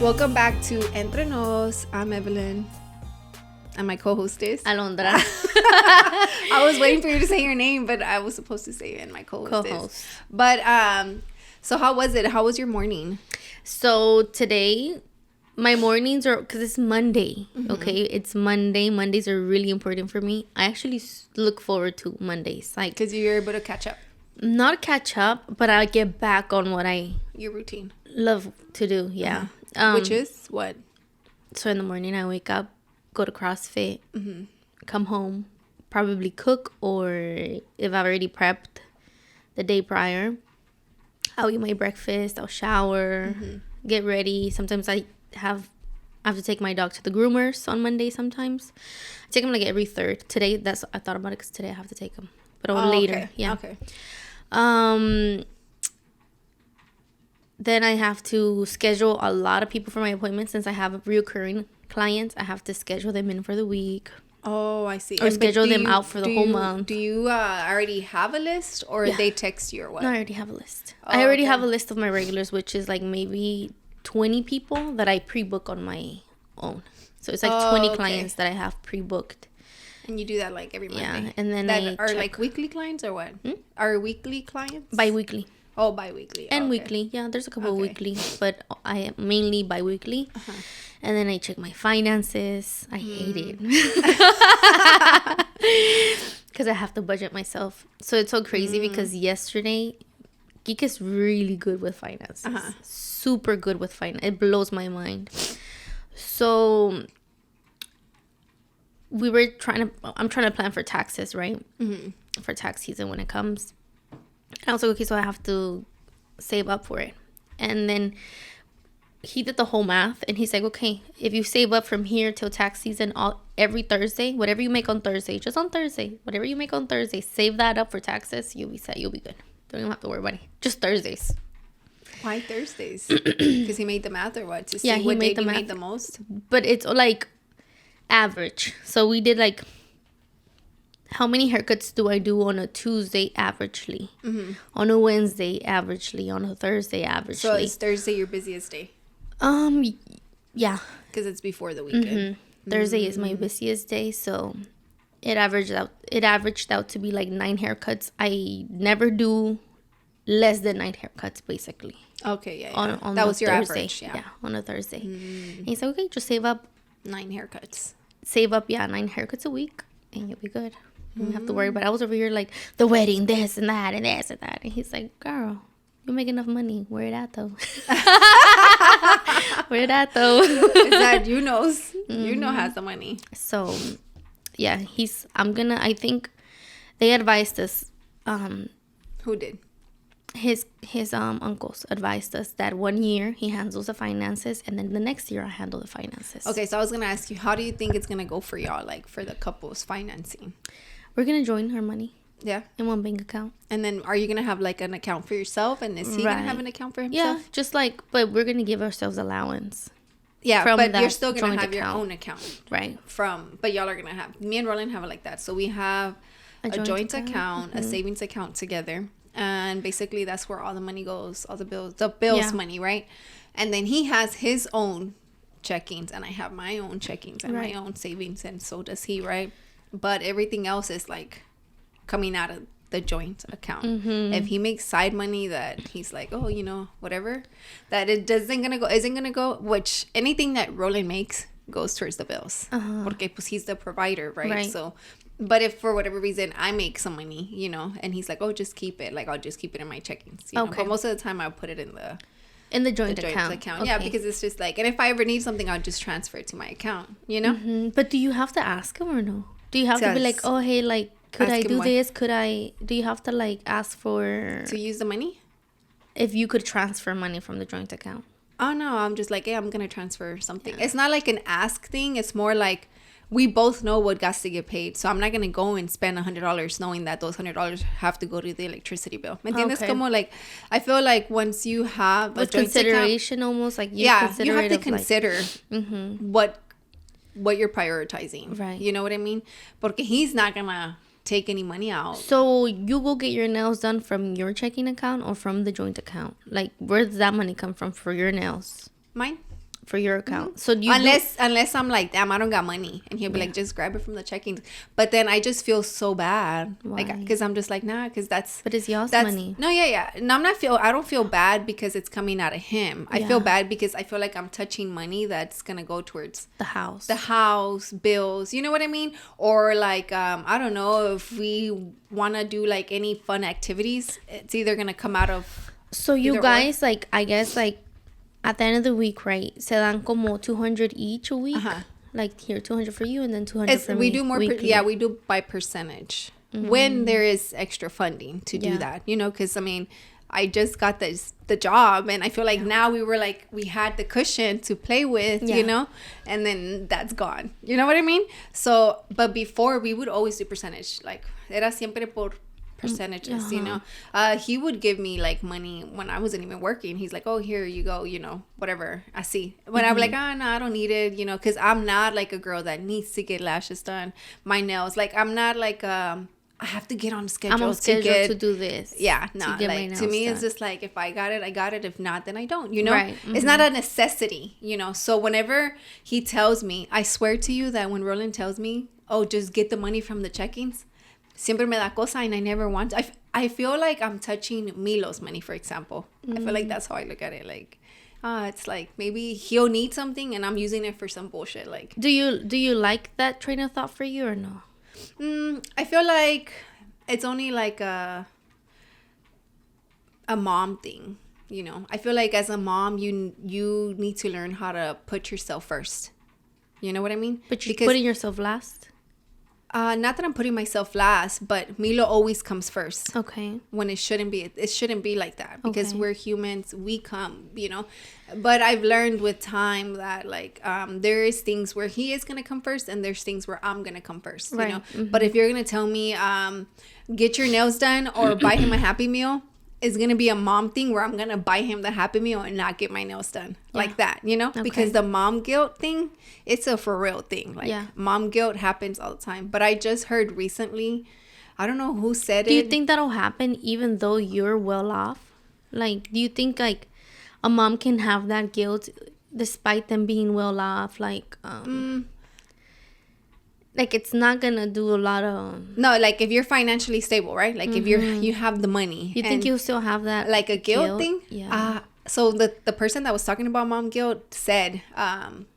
Welcome back to Entre Nos. I'm Evelin. And my co-host is Alondra. I was waiting for you to say your name, but I was supposed to say it, and my co-host is. But so how was it? How was your morning? So today, my mornings are, because it's Monday. Mm-hmm. Okay, it's Monday. Mondays are really important for me. I actually look forward to Mondays, like because you're able to catch up. Not catch up, but I get back on what your routine love to do. Yeah. Uh-huh. Which is what? So in the morning I wake up, go to CrossFit, come home, probably cook, or if I've already prepped the day prior, I'll eat my breakfast, I'll shower, get ready. Sometimes I have to take my dog to the groomers on Monday sometimes. I take him like every third. Today, I thought about it because today I have to take him. But later. Okay. Yeah. Okay. Then I have to schedule a lot of people for my appointments. Since I have reoccurring clients, I have to schedule them in for the week. Oh, I see. Or schedule them out for the whole month. Do you already have a list, or they text you, or what? No, I already have a list. I already have a list of my regulars, which is like maybe 20 people that I pre-book on my own. So it's like 20 clients that I have pre-booked. And you do that like every Monday? Yeah, and then are like weekly clients or what? Are weekly clients? Bi-weekly. Oh, bi-weekly. And weekly. Yeah, there's a couple of weekly, but I am mainly bi-weekly. And then I check my finances. I hate it. Because I have to budget myself. So it's so crazy because yesterday, Geek is really good with finances. Super good with finance. It blows my mind. So I'm trying to plan for taxes, right? For tax season when it comes. And I was like, okay, so I have to save up for it. And then he did the whole math, and he's like, okay, if you save up from here till tax season, every Thursday, whatever you make on Thursday, just on Thursday, whatever you make on Thursday, save that up for taxes. You'll be set. You'll be good. Don't even have to worry about it. Just Thursdays. Why Thursdays? Because he made the math, or what? To see what day you made the most? But it's like average. So we did like, how many haircuts do I do on a Tuesday averagely? On a Wednesday averagely? On a Thursday averagely? So is Thursday your busiest day? Yeah. Because it's before the weekend. Thursday is my busiest day, so it averaged out to be like 9 haircuts. I never do less than 9 haircuts, basically. Okay, yeah. On that was your Thursday. average, yeah. On a Thursday. And he said, okay, just save up 9 haircuts. Save up, 9 haircuts a week, and you'll be good. You don't have to worry. But I was over here like, the wedding, this and that, and this and that. And he's like, girl, you make enough money. Where it at, though? Where it at, though? Is that you knows? You know has the money. So, yeah, I think they advised us. Who did? His uncles advised us that 1 year he handles the finances, and then the next year I handle the finances. Okay, so I was going to ask you, how do you think it's going to go for y'all, like for the couple's financing? We're going to join our money. Yeah. In one bank account. And then are you going to have like an account for yourself? And is he going to have an account for himself? Yeah, just like, but we're going to give ourselves allowance. Yeah, but you're still going to have your own account. Right. But y'all are going to have, me and Roland have it like that. So we have a joint account, a savings account together. And basically that's where all the money goes, all the bills money, right? And then he has his own checkings, and I have my own checkings and my own savings, and so does he, right? But everything else is like coming out of the joint account. If he makes side money that he's like, oh, whatever, that it isn't gonna go, which anything that Roland makes goes towards the bills. Porque pues he's the provider, right? So, but if for whatever reason I make some money, and he's like, oh, just keep it, like I'll just keep it in my checkings. Okay. But most of the time I'll put it in the joint account. Okay. Yeah, because it's just like, and if I ever need something, I'll just transfer it to my account, But do you have to ask him or no? Do you have to be like, oh, hey, like, could I do this? Do you have to like ask for... To use the money? If you could transfer money from the joint account. Oh, no, I'm just like, hey, I'm going to transfer something. Yeah. It's not like an ask thing. It's more like we both know what got to get paid. So I'm not going to go and spend $100 knowing that those $100 have to go to the electricity bill. ¿Me entiendes? Okay. Como like, I feel like once you have a joint consideration account, almost like you have to consider what you're prioritizing. Right. You know what I mean? Porque he's not going to take any money out. So you will get your nails done from your checking account or from the joint account? Like, where does that money come from for your nails? Mine. for your account. So do you unless I'm like, damn, I don't got money, and he'll be like, just grab it from the checkings. But then I just feel so bad. Why? Like, because I'm just like, nah, because that's. But it's y'all's money. No, yeah. No, I don't feel bad because it's coming out of him. I feel bad because I feel like I'm touching money that's gonna go towards the house, bills. You know what I mean? Or like, I don't know, if we want to do like any fun activities, it's either gonna come out of. So you guys, like, I guess, like, at the end of the week, right? Se dan como 200 each a week. Like, here, 200 for you and then 200 for me. We do more. We do by percentage when there is extra funding to do that. You know, because I mean, I just got the job, and I feel like now we had the cushion to play with, you know, and then that's gone. You know what I mean? So, but before we would always do percentage. Like, era siempre por percentages, you know. He would give me like money when I wasn't even working. He's like, oh, here you go, you know, whatever. I see. When I'm like, no, I don't need it, you know, because I'm not like a girl that needs to get lashes done, my nails. Like, I'm not like I have to get on schedule. I'm on schedule to do this. Yeah, no, like to me, it's just like, if I got it, I got it. If not, then I don't. You know, right. It's not a necessity. You know, so whenever he tells me, I swear to you that when Roland tells me, oh, just get the money from the checkings. Siempre me da cosa, and I never want to. I feel like I'm touching Milo's money, for example. I feel like that's how I look at it. Like, it's like maybe he'll need something, and I'm using it for some bullshit. Like, do you like that train of thought for you or no? I feel like it's only like a mom thing. You know, I feel like as a mom, you need to learn how to put yourself first. You know what I mean? But you're putting yourself last. Not that I'm putting myself last, but Milo always comes first. Okay. When it shouldn't be like that, because we're humans. We come, you know. But I've learned with time that like there is things where he is gonna come first, and there's things where I'm gonna come first. Right. You know. But if you're gonna tell me get your nails done or buy him a Happy Meal, it's gonna be a mom thing where I'm gonna buy him the Happy Meal and not get my nails done like that, you know. Because the mom guilt thing, it's a for real thing. Like mom guilt happens all the time. But I just heard recently, I don't know who said it. Do you think that'll happen even though you're well off? Like, do you think like a mom can have that guilt despite them being well off? Like like, it's not gonna do a lot of... No, like, if you're financially stable, right? Like, if you have the money. You think you'll still have that... Like, a guilt thing? Yeah. So, the person that was talking about mom guilt said,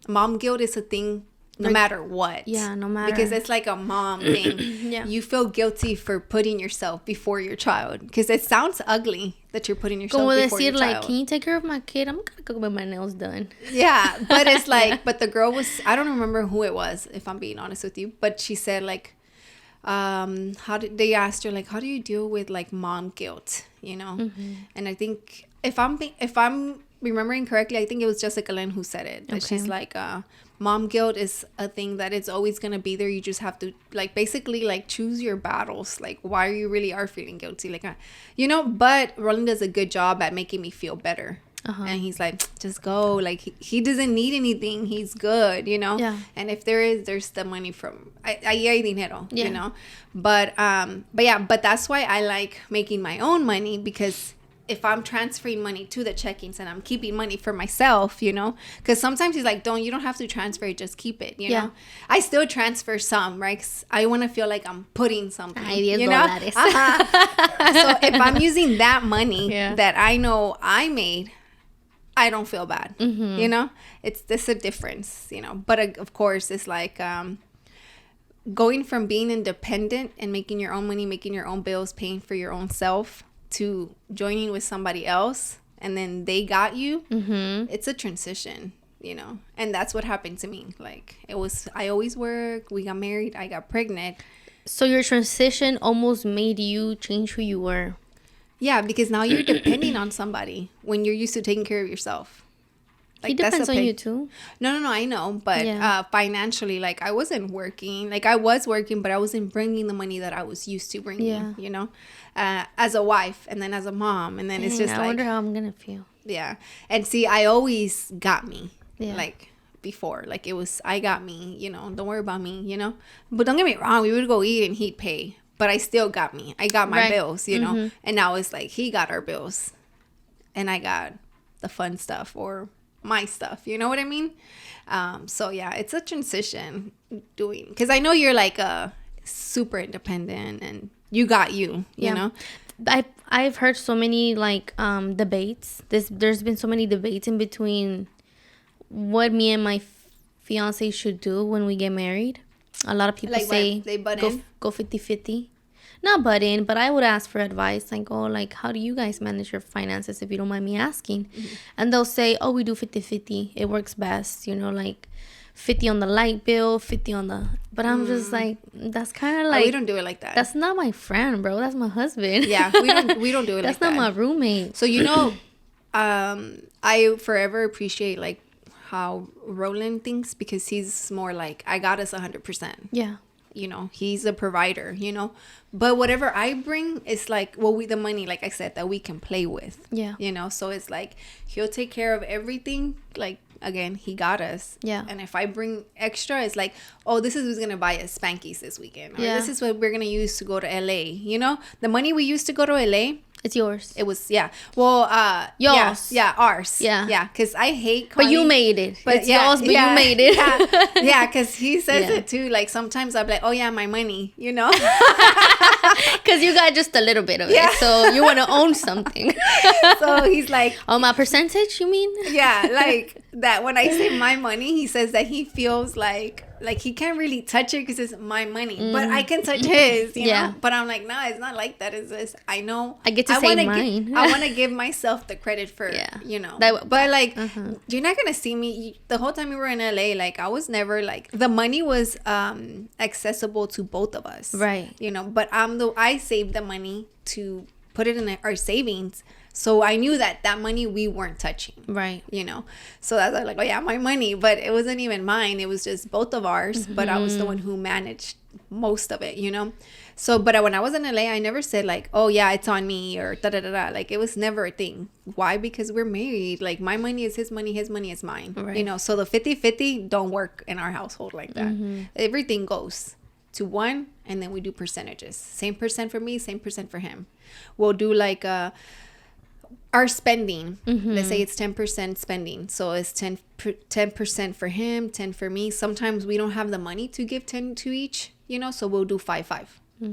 mom guilt is a thing no matter what. Yeah, no matter. Because it's like a mom thing. You feel guilty for putting yourself before your child. Because it sounds ugly that you're putting yourself before your child. Like, can you take care of my kid? I'm gonna go get my nails done. Yeah, but it's like, but the girl was, I don't remember who it was, if I'm being honest with you, but she said like, they asked her like, how do you deal with like mom guilt, you know? And I think if I'm remembering correctly, I think it was Jessica Lynn who said it. That she's like, mom guilt is a thing that it's always going to be there. You just have to like basically like choose your battles. Like, why you really are feeling guilty. Like, you know, but Roland does a good job at making me feel better. And he's like, just go. Like, he doesn't need anything. He's good, you know? Yeah. And if there's the money from, ahí hay dinero, you know? But that's why I like making my own money, because if I'm transferring money to the checkings and I'm keeping money for myself, you know, because sometimes he's like, you don't have to transfer it, just keep it, you know. I still transfer some, right? 'Cause I want to feel like I'm putting something, you know. So if I'm using that money that I know I made, I don't feel bad, you know. It's a difference, you know. But of course, it's like going from being independent and making your own money, making your own bills, paying for your own self, to joining with somebody else and then they got you. It's a transition, you know. And that's what happened to me. Like, I always work, we got married, I got pregnant. So your transition almost made you change who you were. Yeah, because now you're depending on somebody when you're used to taking care of yourself. Like, he depends on you too. No, I know. But financially, like, I wasn't working. Like, I was working, but I wasn't bringing the money that I was used to bringing, you know, as a wife and then as a mom. And then it's just I wonder how I'm going to feel. Yeah. And see, I always got me. Like, before. Like, it was, I got me, you know, don't worry about me, you know. But don't get me wrong, we would go eat and he'd pay. But I still got me. I got my bills, you know. And now it's like he got our bills. And I got the fun stuff, or my stuff. You know what I mean? So yeah, it's a transition because I know you're like super independent and you got you know. I've heard so many like debates. There's been so many debates in between what me and my fiance should do when we get married. A lot of people like say they go 50-50. Not butt in, but I would ask for advice. Like, oh, like, how do you guys manage your finances, if you don't mind me asking? Mm-hmm. And they'll say, oh, we do 50-50. It works best, you know, like 50 on the light bill, 50 on the... But I'm just like, that's kind of like... we don't do it like that. That's not my friend, bro. That's my husband. Yeah, we don't do it like that. That's not my roommate. So, you know, I forever appreciate, like, how Roland thinks, because he's more like, I got us 100%. Yeah. You know, he's a provider, you know, but whatever I bring is like, well, the money, like I said, that we can play with. Yeah. You know, so it's like, he'll take care of everything. Like, again, he got us. Yeah. And if I bring extra, it's like, oh, this is who's going to buy us Spankies this weekend. Or this is what we're going to use to go to LA. You know, the money we used to go to LA. It's yours. It was, yeah. Well, yours. Yeah, ours. Yeah. Yeah, because I hate Connie. But you made it. But it's yours, but you made it. Yeah, because he says it too. Like, sometimes I'm like, oh, yeah, my money, you know? Because you got just a little bit of it. So you want to own something. So he's like... Oh, my percentage, you mean? Yeah, like that. When I say my money, he says that he feels like he can't really touch it because it's my money, but I can touch his, you know. But I'm like, nah, it's not like that. It's this. I know. I get to say mine. I want to give myself the credit for, you know. But like, you're not gonna see me the whole time we were in LA. Like, I was never like, the money was accessible to both of us, right? You know. But I saved the money to put it in our savings. So I knew that money we weren't touching. Right. You know. So that's like, oh yeah, my money. But it wasn't even mine. It was just both of ours. Mm-hmm. But I was the one who managed most of it, you know. So, but when I was in LA, I never said like, oh yeah, it's on me or da-da-da-da. Like, it was never a thing. Why? Because we're married. Like, my money is his money is mine. Right. You know, so the 50-50 don't work in our household like that. Mm-hmm. Everything goes to one, and then we do percentages. Same percent for me, same percent for him. We'll do like our spending, let's say it's 10% spending, so it's 10% for him, 10 for me. Sometimes we don't have the money to give 10 to each, you know, so we'll do 5-5.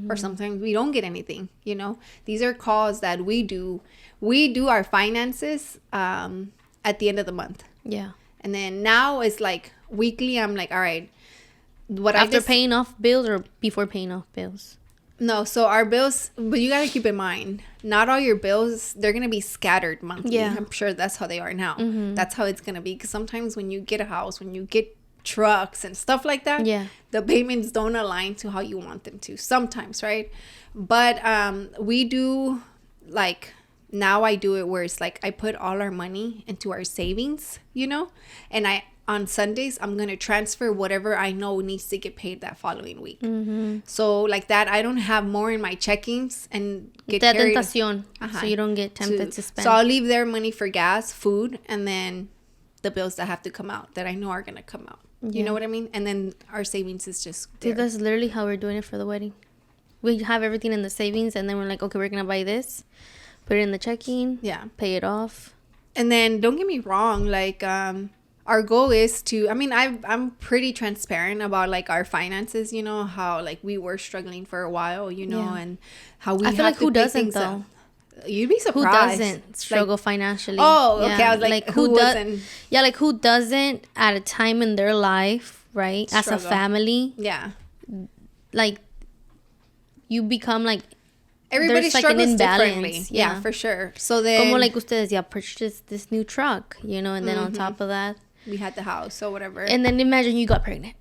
Or sometimes we don't get anything, you know. These are calls that we do our finances at the end of the month. Yeah. And then now it's like weekly. I'm like, all right, after paying off bills or before paying off bills? No, so our bills, but you got to keep in mind, not all your bills, they're going to be scattered monthly. Yeah. I'm sure that's how they are now. Mm-hmm. That's how it's going to be. Because sometimes when you get a house, when you get trucks and stuff like that, the payments don't align to how you want them to. Sometimes, right? But we do, like, now I do it where it's like I put all our money into our savings, you know? And on Sundays, I'm going to transfer whatever I know needs to get paid that following week. Mm-hmm. So like that, I don't have more in my checkings and get carried. Tentación. So you don't get tempted to spend. So I'll leave their money for gas, food, and then the bills that have to come out that I know are going to come out. You know what I mean? And then our savings is just there. Dude, that's literally how we're doing it for the wedding. We have everything in the savings, and then we're like, okay, we're going to buy this. Put it in the checking. Yeah. Pay it off. And then don't get me wrong, like... our goal is to, I mean, I'm pretty transparent about like our finances, you know, how like we were struggling for a while, you know, and how we I feel like who doesn't though? You'd be surprised. Who doesn't struggle financially? Oh, okay. I was like who doesn't? Yeah, like who doesn't at a time in their life, right? Struggle. As a family. Yeah. Like you become like everybody struggles like differently. Yeah, for sure. So then, como like ustedes, purchased this new truck, you know, and then on top of that, we had the house or whatever. And then imagine you got pregnant.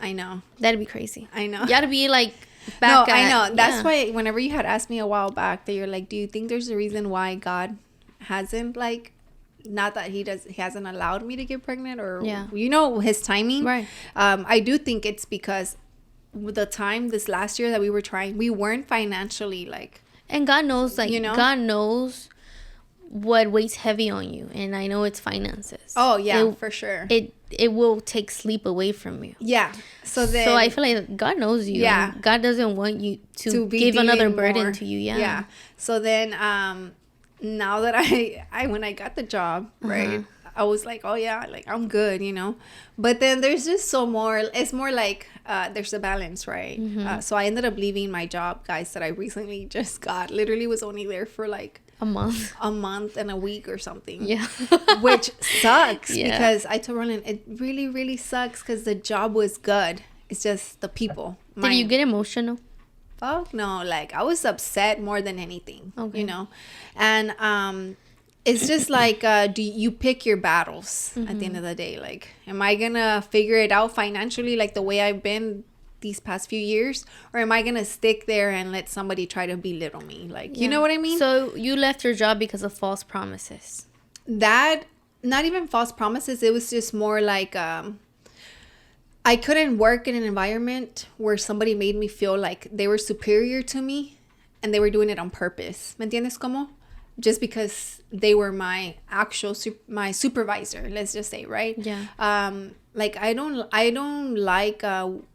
I know. That'd be crazy. I know. You gotta be like back. No, I know. That's why whenever you had asked me a while back that you're like, do you think there's a reason why God hasn't like, not that he hasn't allowed me to get pregnant or, you know, his timing. Right. I do think it's because the time this last year that we were trying, we weren't financially like. And God knows, like, you know? God knows what weighs heavy on you, and I know it's finances. Oh yeah, for sure. It will take sleep away from you. Yeah. So I feel like God knows you. Yeah. God doesn't want you to give another burden to you. Yeah. Yeah. So then now that I when I got the job, right, I was like, oh yeah, like I'm good, you know. But then there's just it's more like there's a balance, right? So I ended up leaving my job, guys, that I recently just got. Literally was only there for like a month and a week or something. Yeah. Which sucks because I told Roland it really, really sucks because the job was good. It's just the people. Did you get emotional? Fuck no. Like I was upset more than anything, you know? And it's just like, do you pick your battles at the end of the day? Like, am I going to figure it out financially like the way I've been these past few years? Or am I going to stick there and let somebody try to belittle me? Like, you know what I mean? So you left your job because of false promises. That, not even false promises. It was just more like, I couldn't work in an environment where somebody made me feel like they were superior to me and they were doing it on purpose. ¿Me entiendes cómo? Just because they were my actual my supervisor, let's just say, right? Yeah. Like I don't like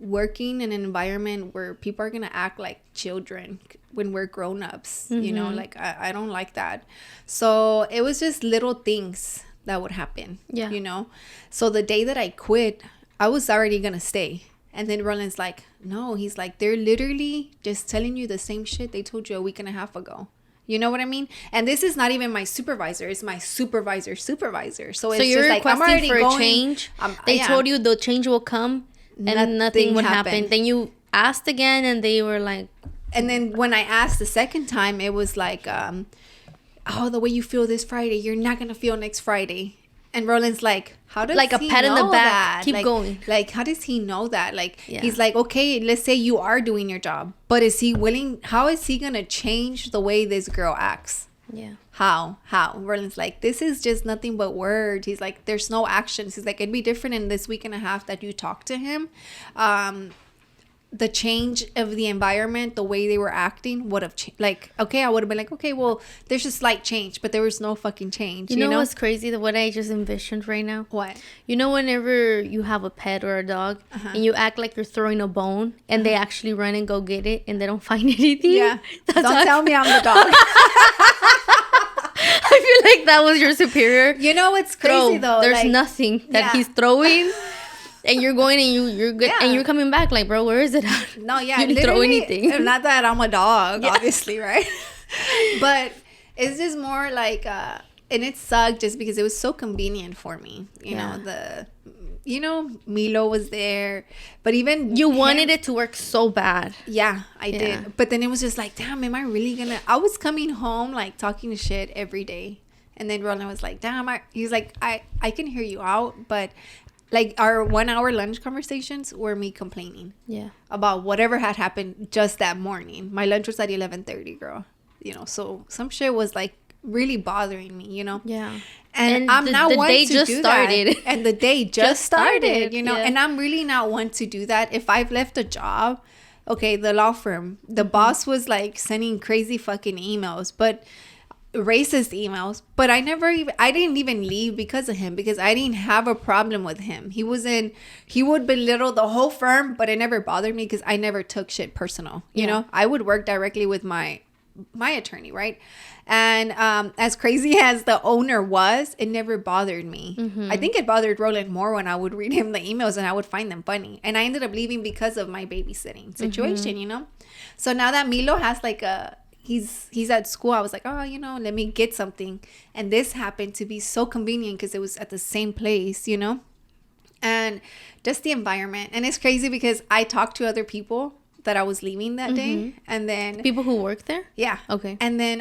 working in an environment where people are gonna act like children when we're grown-ups. You know, like I don't like that. So it was just little things that would happen. Yeah. You know. So the day that I quit, I was already gonna stay. And then Roland's like, no, he's like, they're literally just telling you the same shit they told you a week and a half ago. You know what I mean? And this is not even my supervisor. It's my supervisor's supervisor. So it's you're just like, I'm already for a going, change. They told you the change will come and nothing would happen. Then you asked again and they were like... And then when I asked the second time, it was like, oh, the way you feel this Friday, you're not going to feel next Friday. And Roland's like, how does like a he pat know in the back. that? Keep like, going. Like, how does he know that? Like, he's like, okay, let's say you are doing your job, but is he willing? How is he gonna change the way this girl acts? Yeah. How? Roland's like, this is just nothing but words. He's like, there's no actions. He's like, it'd be different in this week and a half that you talk to him. The change of the environment, the way they were acting would have changed. Like, okay, I would have been like, okay, well, there's a slight change, but there was no fucking change. You know what's crazy? What I just envisioned right now? What? You know, whenever you have a pet or a dog and you act like you're throwing a bone and they actually run and go get it and they don't find anything? Yeah. Don't tell me I'm the dog. I feel like that was your superior. You know what's crazy though? There's nothing that he's throwing. And you're going and you're good and you're coming back like, bro, where is it at? No, yeah. You didn't throw anything. Not that I'm a dog, obviously, right? But it's just more like, and it sucked just because it was so convenient for me. You know, Milo was there. But even... You wanted it to work so bad. Yeah, I did. But then it was just like, damn, am I really gonna... I was coming home, like, talking shit every day. And then Roland was like, damn, he's like, I can hear you out, but... Like, our 1 hour lunch conversations were me complaining. Yeah. About whatever had happened just that morning. My lunch was at 11:30, girl. You know, so some shit was, like, really bothering me, you know? Yeah. And I'm not one to do that. And the day just started, you know? Yeah. And I'm really not one to do that. If I've left a job, okay, the law firm, the boss was, like, sending crazy fucking emails, but... racist emails, but I didn't even leave because of him, because I didn't have a problem with him. He would belittle the whole firm, but it never bothered me because I never took shit personal. You know, I would work directly with my attorney, right? And as crazy as the owner was, it never bothered me. I think it bothered Roland more when I would read him the emails and I would find them funny. And I ended up leaving because of my babysitting situation, you know? So now that Milo has like he's at school, I was like, oh, you know, let me get something. And this happened to be so convenient because it was at the same place, you know? And just the environment. And it's crazy because I talked to other people that I was leaving that day. And then... People who work there? Yeah. Okay. And then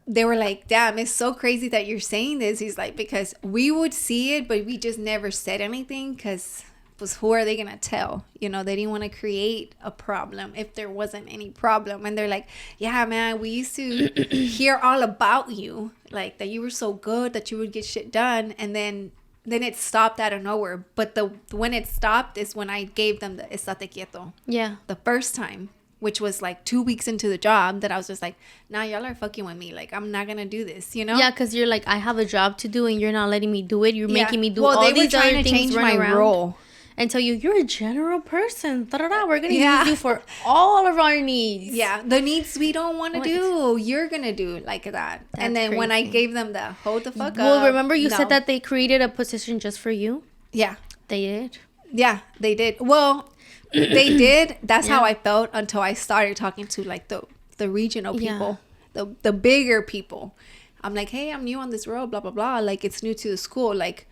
they were like, damn, it's so crazy that you're saying this. He's like, because we would see it, but we just never said anything because... was who are they gonna tell? You know, they didn't want to create a problem if there wasn't any problem. And they're like, yeah, man, we used to hear all about you, like that you were so good, that you would get shit done. And then it stopped out of nowhere. But when it stopped is when I gave them the estate quieto. Yeah. The first time, which was like 2 weeks into the job, that I was just like, nah, y'all are fucking with me. Like, I'm not going to do this, you know? Yeah, because you're like, I have a job to do and you're not letting me do it. You're making me do all these other things. They were trying to change my role. and tell you, you're a general person. Da-da-da. We're going to use you for all of our needs. Yeah. The needs we don't want to do, you're going to do like that. And then when I gave them the hold the fuck up. Well, remember you said that they created a position just for you? Yeah. They did? Yeah, they did. Well, they did. That's how I felt until I started talking to like the regional people, the bigger people. I'm like, hey, I'm new on this road, blah, blah, blah. Like, it's new to the school. Like,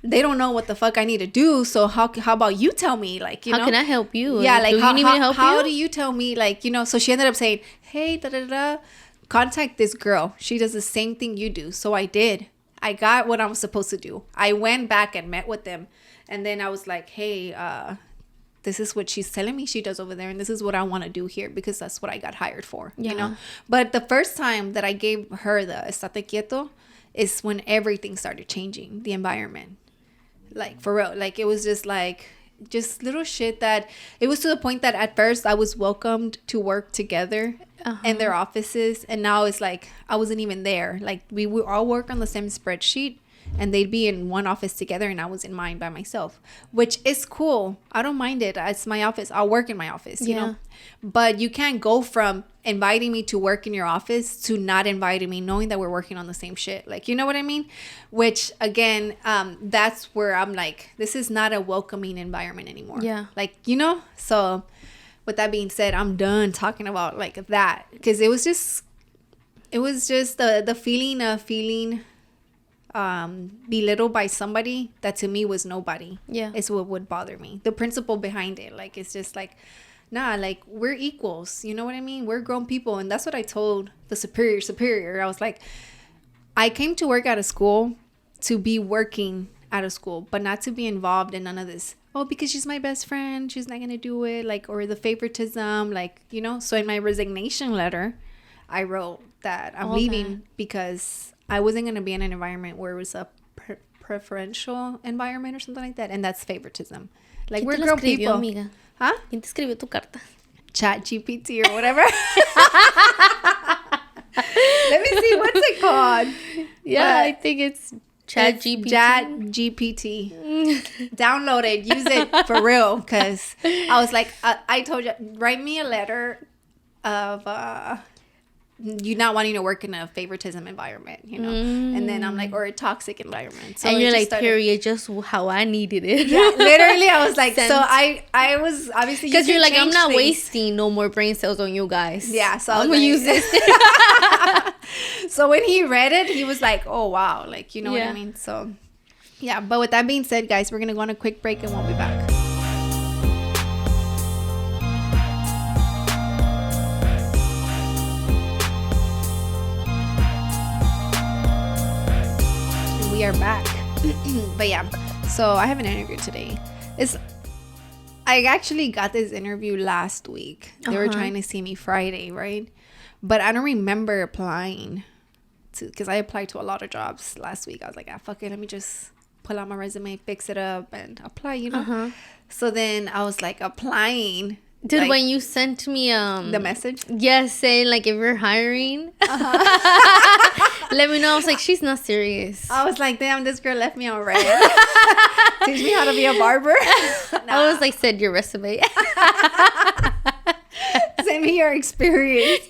they don't know what the fuck I need to do. So how about you tell me? Like, you know. How can I help you? Yeah, like, do you need me to help you? How do you tell me? Like, you know, so she ended up saying, hey, da-da-da, contact this girl. She does the same thing you do. So I did. I got what I was supposed to do. I went back and met with them. And then I was like, hey, this is what she's telling me she does over there, and this is what I want to do here because that's what I got hired for, you know. But the first time that I gave her the estate quieto is when everything started changing, the environment, like for real. Like it was just little shit that it was to the point that at first I was welcomed to work together in their offices, and now it's like I wasn't even there. Like we would all work on the same spreadsheet, and they'd be in one office together and I was in mine by myself, which is cool. I don't mind it. It's my office. I'll work in my office, you know. But you can't go from inviting me to work in your office to not inviting me knowing that we're working on the same shit. Like, you know what I mean? Which, again, that's where I'm like, this is not a welcoming environment anymore. Yeah. Like, you know? So, with that being said, I'm done talking about, like, that. Because it was just the feeling of feeling belittled by somebody that to me was nobody. Yeah, is what would bother me. The principle behind it, like, it's just like, nah, like, we're equals, you know what I mean? We're grown people. And that's what I told the superior. I was like, I came to work at a school to be working at a school, but not to be involved in none of this. Oh, because she's my best friend, she's not gonna do it, like, or the favoritism, like, you know. So in my resignation letter, I wrote that I'm leaving because I wasn't going to be in an environment where it was a preferential environment or something like that. And that's favoritism. Like, we're grown people. Amiga? Huh? ¿Quién te escribió tu carta? Chat GPT or whatever. Let me see. What's it called? Yeah, I think it's Chat GPT. Chat GPT. Download it. Use it for real. Because I was like, I told you, write me a letter of... you not wanting to work in a favoritism environment, you know. And then I'm like, or a toxic environment. So and you're like, period, just how I needed it. Yeah, literally, I was like, so I was obviously, because you're like, I'm not wasting no more brain cells on you guys. Yeah, so I'm gonna use this. So when he read it, he was like, oh wow, like, you know what I mean. So yeah, but with that being said, guys, we're gonna go on a quick break and we'll be back. We are back. But yeah, so I have an interview today. I actually got this interview last week. They were trying to see me Friday, right? But I don't remember applying to, because I applied to a lot of jobs last week. I was like, fuck it, let me just pull out my resume, fix it up, and apply, you know. So then I was like applying. Dude, like, when you sent me the message, yes, saying like if you're hiring, let me know. I was like, she's not serious. I was like, damn, this girl left me on red. Teach me how to be a barber. I was like, send your resume. Send me your experience.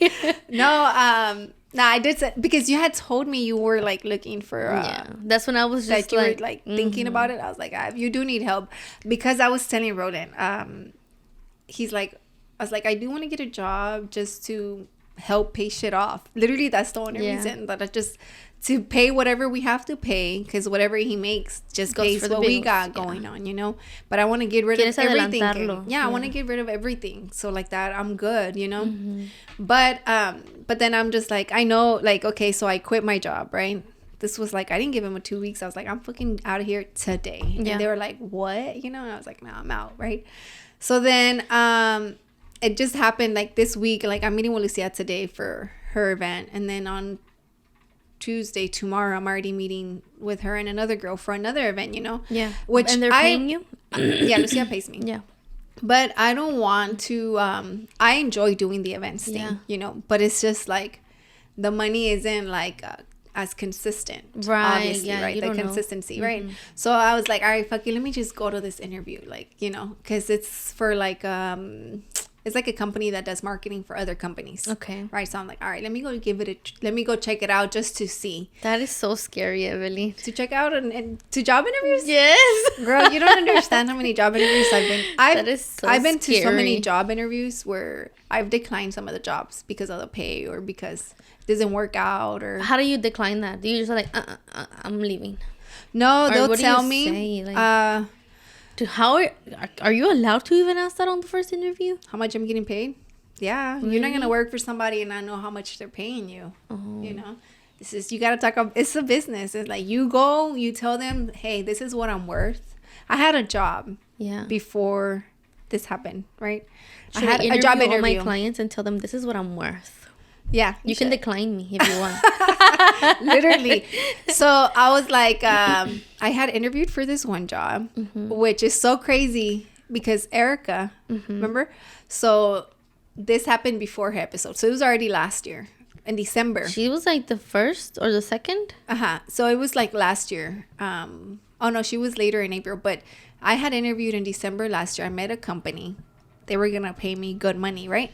No, I did say, because you had told me you were like looking for. That's when I was just like you were like thinking about it. I was like, you do need help, because I was telling Roden, he's like, I was like, I do want to get a job just to help pay shit off. Literally, that's the only reason that I just, to pay whatever we have to pay, because whatever he makes just pays for what we got going on, you know. But I want to get rid of everything. I want to get rid of everything. So like that, I'm good, you know. But then I'm just like, I know, like, okay, so I quit my job, right? This was like, I didn't give him 2 weeks. I was like, I'm fucking out of here today. And they were like, what? You know, and I was like, no, I'm out, right? So then it just happened like this week. Like, I'm meeting with Lucia today for her event. And then on Tuesday, tomorrow, I'm already meeting with her and another girl for another event, you know? Yeah. And they're paying you? Yeah, Lucia pays me. Yeah. But I don't want to, I enjoy doing the events thing, you know? But it's just like, the money isn't like as consistent. Right. Obviously, yeah, right? The consistency, right? So I was like, all right, fuck it, let me just go to this interview. Like, you know, because it's for like, it's like a company that does marketing for other companies. Okay. Right. So I'm like, all right, let me go check it out just to see. That is so scary, Evelin. To check out and to job interviews? Yes. Girl, you don't understand how many job interviews I've been scary. to so many job interviews where I've declined some of the jobs because of the pay or because it doesn't work out. Or how do you decline that? Do you just like, I'm leaving? No, or they'll tell me. Like, how are you allowed to even ask that on the first interview? How much I'm getting paid? Yeah, really? You're not gonna work for somebody and not know how much they're paying you. Oh. You know, this is, you gotta talk about. It's a business. It's like you go, you tell them, hey, this is what I'm worth. I had a job. Yeah. Before this happened, right? I had a job interview. All my clients and tell them this is what I'm worth. Yeah, you can decline me if you want. Literally. So I was like, I had interviewed for this one job, which is so crazy because Erica, remember? So this happened before her episode. So it was already last year in December. She was like the first or the second? So it was like last year. Oh no, she was later in April. But I had interviewed in December last year. I met a company. They were going to pay me good money, right?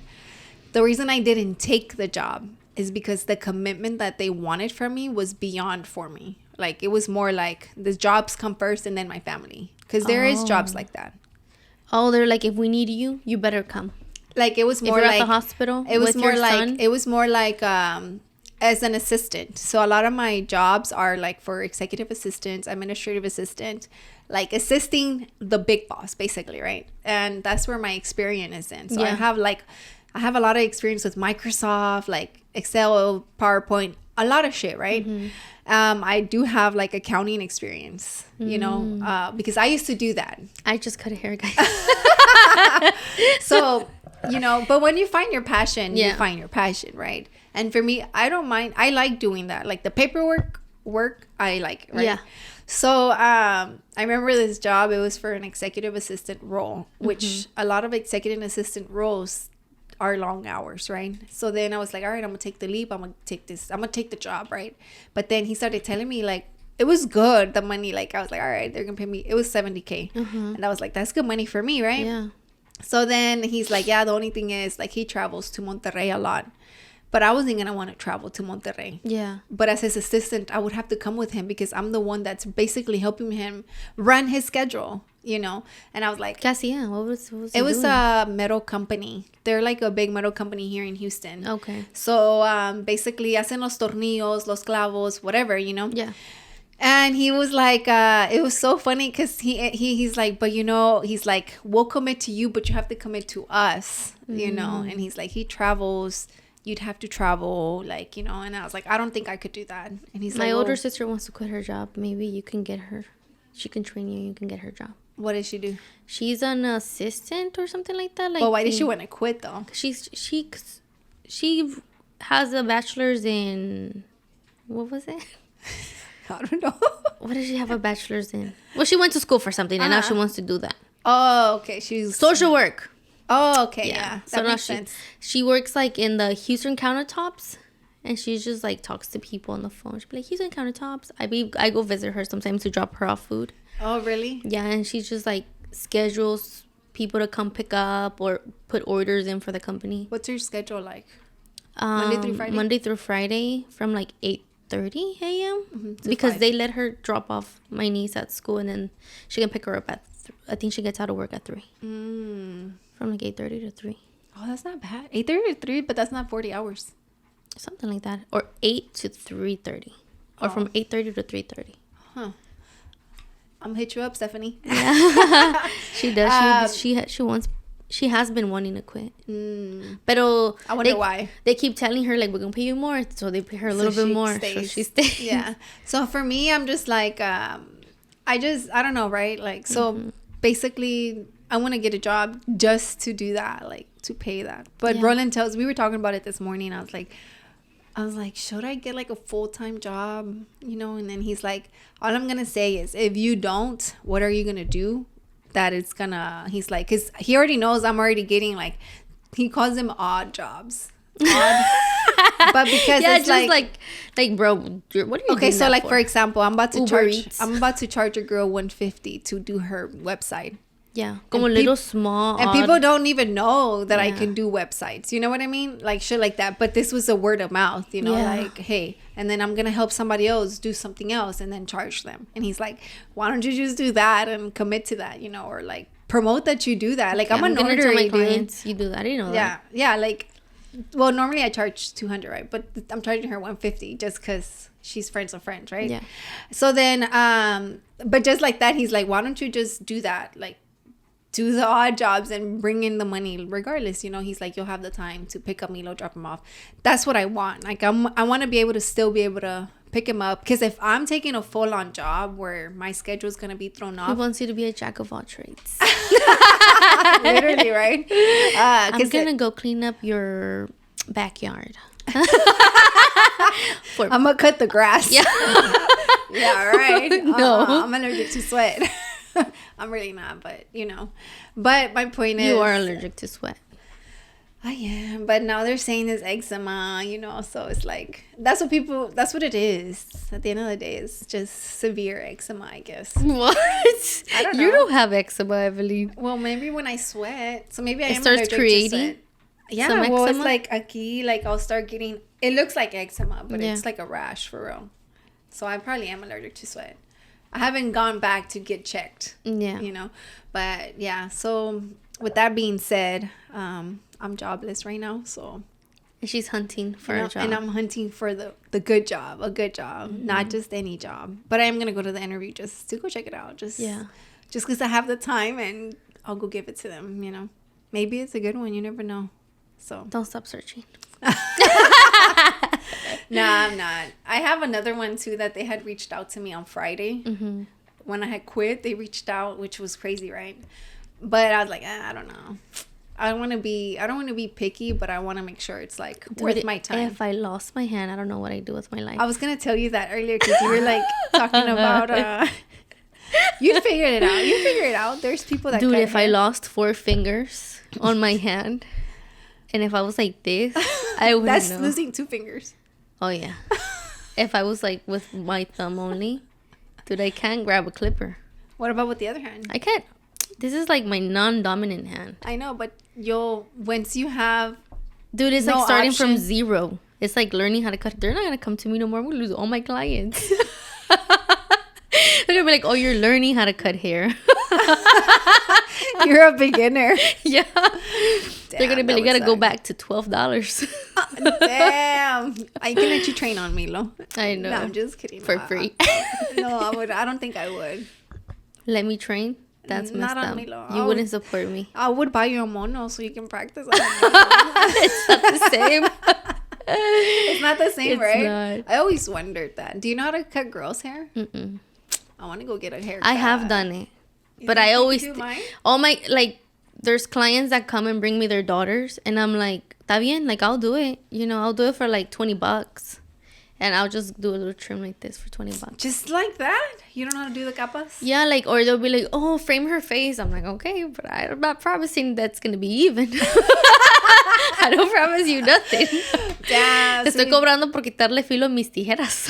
The reason I didn't take the job is because the commitment that they wanted from me was beyond for me. Like, it was more like the jobs come first and then my family. Because there is jobs like that. Oh, they're like, if we need you, you better come. Like, it was more if you're like at the hospital. It was more like it was more like as an assistant. So a lot of my jobs are like for executive assistants, administrative assistant, like assisting the big boss, basically, right? And that's where my experience is in. So I have a lot of experience with Microsoft, like Excel, PowerPoint, a lot of shit, right? I do have like accounting experience, you know, because I used to do that. I just cut a hair, guys. So, you know, but when you find your passion, you find your passion, right? And for me, I don't mind. I like doing that. Like the paperwork I like, right? Yeah. So I remember this job. It was for an executive assistant role, which a lot of executive assistant roles are long hours, right? So then I was like, all right, I'm gonna take the leap. I'm gonna take the job, right? But then he started telling me like it was good, the money. Like I was like, all right, they're gonna pay me. It was $70K, and I was like, that's good money for me, right? Yeah. So then he's like, yeah, the only thing is like he travels to Monterrey a lot. But I wasn't going to want to travel to Monterrey. Yeah. But as his assistant, I would have to come with him because I'm the one that's basically helping him run his schedule, you know? And I was like... Cassia, what was it was doing? A metal company. They're like a big metal company here in Houston. Okay. So basically, hacen los tornillos, los clavos, whatever, you know? Yeah. And he was like, it was so funny because he's like, but you know, he's like, we'll commit to you, but you have to commit to us, you know? And he's like, he travels... You'd have to travel, like, you know. And I was like, I don't think I could do that. And he's like, my older sister wants to quit her job. Maybe you can get her. She can train you. You can get her job. What does she do? She's an assistant or something like that. Like, well, why did she want to quit though? She has a bachelor's in, what was it? I don't know. What did she have a bachelor's in? Well, she went to school for something and now she wants to do that. Oh, okay. She's social work. Oh, okay, yeah. That makes sense. She works like in the Houston countertops, and she just like talks to people on the phone. She'll be like, Houston countertops. I go visit her sometimes to drop her off food. Oh, really? Yeah, and she just like schedules people to come pick up or put orders in for the company. What's your schedule like? Monday through Friday? Monday through Friday from like 8:30 a.m. Because 5. They let her drop off my niece at school, and then she can pick her up at I think she gets out of work at 3. From like 8:30 to 3. Oh, that's not bad. 8:30 to 3, but that's not 40 hours. Something like that. Or 8 to 3:30. Or from 8:30 to 3:30. Huh. I'm gonna hit you up, Stephanie. Yeah. She does. She has been wanting to quit. But I wonder why. They keep telling her like, we're gonna pay you more, so they pay her a little bit more. So she stays. Yeah. So for me, I'm just like I don't know, right? Like, so basically I want to get a job just to do that, like to pay that. But Roland we were talking about it this morning. I was like, should I get like a full-time job, you know? And then he's like, all I'm gonna say is, if you don't, what are you gonna do? He's like, because he already knows I'm already getting like, he calls them odd jobs. Odd. But because it's like, bro, what are you okay, doing so that like for example, I'm about to charge a girl $150 to do her website. Yeah, como little small. And people don't even know that I can do websites. You know what I mean? Like shit like that. But this was a word of mouth, you know, like, hey, and then I'm going to help somebody else do something else and then charge them. And he's like, why don't you just do that and commit to that, you know, or like promote that you do that. Like I'm a notary, clients, you do that. I didn't know that. Yeah, like, well, normally I charge $200, right? But I'm charging her $150 just because she's friends of friends, right? Yeah. So then, but just like that, he's like, why don't you just do that? Like, do the odd jobs and bring in the money regardless, you know. He's like, you'll have the time to pick up Milo, drop him off. That's what I want. Like I want to be able to still be able to pick him up, because if I'm taking a full-on job where my schedule is going to be thrown off, he wants you to be a jack of all trades. Literally, right? I'm gonna go clean up your backyard. I'm gonna cut the grass. Yeah. Yeah, right. No, I'm allergic to sweat. I'm really not, but you know. But my point is, you are allergic to sweat. I am, but now they're saying it's eczema, you know. So it's like that's what it is. At the end of the day, it's just severe eczema, I guess. What? I don't know. You don't have eczema, Evelyn. Well, maybe when I sweat, so maybe it starts creating. Yeah, well, it's like aquí, like I'll start getting. It looks like eczema, but it's like a rash for real. So I probably am allergic to sweat. I haven't gone back to get checked. Yeah. You know, but yeah. So with that being said, I'm jobless right now. So. And she's hunting for a job. And I'm hunting for the good job, a good job, not just any job. But I am gonna go to the interview just to go check it out. Just because I have the time, and I'll go give it to them. You know, maybe it's a good one. You never know. So don't stop searching. No, I'm not. I have another one too that they had reached out to me on Friday. When I had quit, they reached out, which was crazy, right? But I was like, I don't know. I don't want to be picky, but I want to make sure it's like worth my time. If I lost my hand, I don't know what I'd do with my life. I was gonna tell you that earlier because you were like talking about. You figured it out. There's people that. Dude, if I lost 4 fingers on my hand, and if I was like this, I wouldn't know. That's losing 2 fingers. Oh yeah. If I was like with my thumb only, dude, I can't grab a clipper. What about with the other hand? I can't. This is like my non-dominant hand. I know, but once you have, dude, it's like starting from zero. It's like learning how to cut. They're not gonna come to me no more. I'm gonna lose all my clients. They're gonna be like, "Oh, you're learning how to cut hair. You're a beginner." Yeah. Damn, they're gonna be like, "You gotta go back to $12." Damn. I can let you train on Milo. I know. No, I'm just kidding. For free. No, I would. I don't think I would. Let me train. That's messed up. Milo. You wouldn't support me. I would buy you a mono so you can practice. It's not the same. It's not the same, it's right? Not. I always wondered that. Do you know how to cut girls' hair? Mm-mm. I want to go get a haircut. I have done it, but I always all my there's clients that come and bring me their daughters, and I'm like, "Está bien, like I'll do it. You know, I'll do it for like $20." And I'll just do a little trim like this for $20. Just like that? You don't know how to do the capas? Yeah, like, or they'll be like, "Oh, frame her face." I'm like, okay, but I'm not promising that's going to be even. I don't promise you nothing. Damn. Te estoy cobrando por quitarle filo a mis tijeras.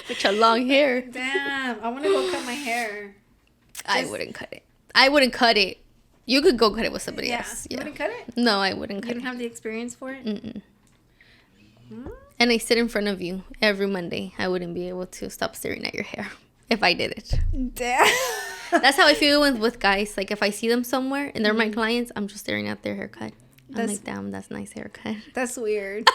With your long hair. Damn. I want to go cut my hair. I wouldn't cut it. You could go cut it with somebody else. You wouldn't cut it? No, I wouldn't cut it. You don't have the experience for it? Mm-mm. And I sit in front of you every Monday. I wouldn't be able to stop staring at your hair if I did it. Damn. That's how I feel with guys. Like if I see them somewhere and they're my clients, I'm just staring at their haircut. I'm like, damn, that's a nice haircut. That's weird.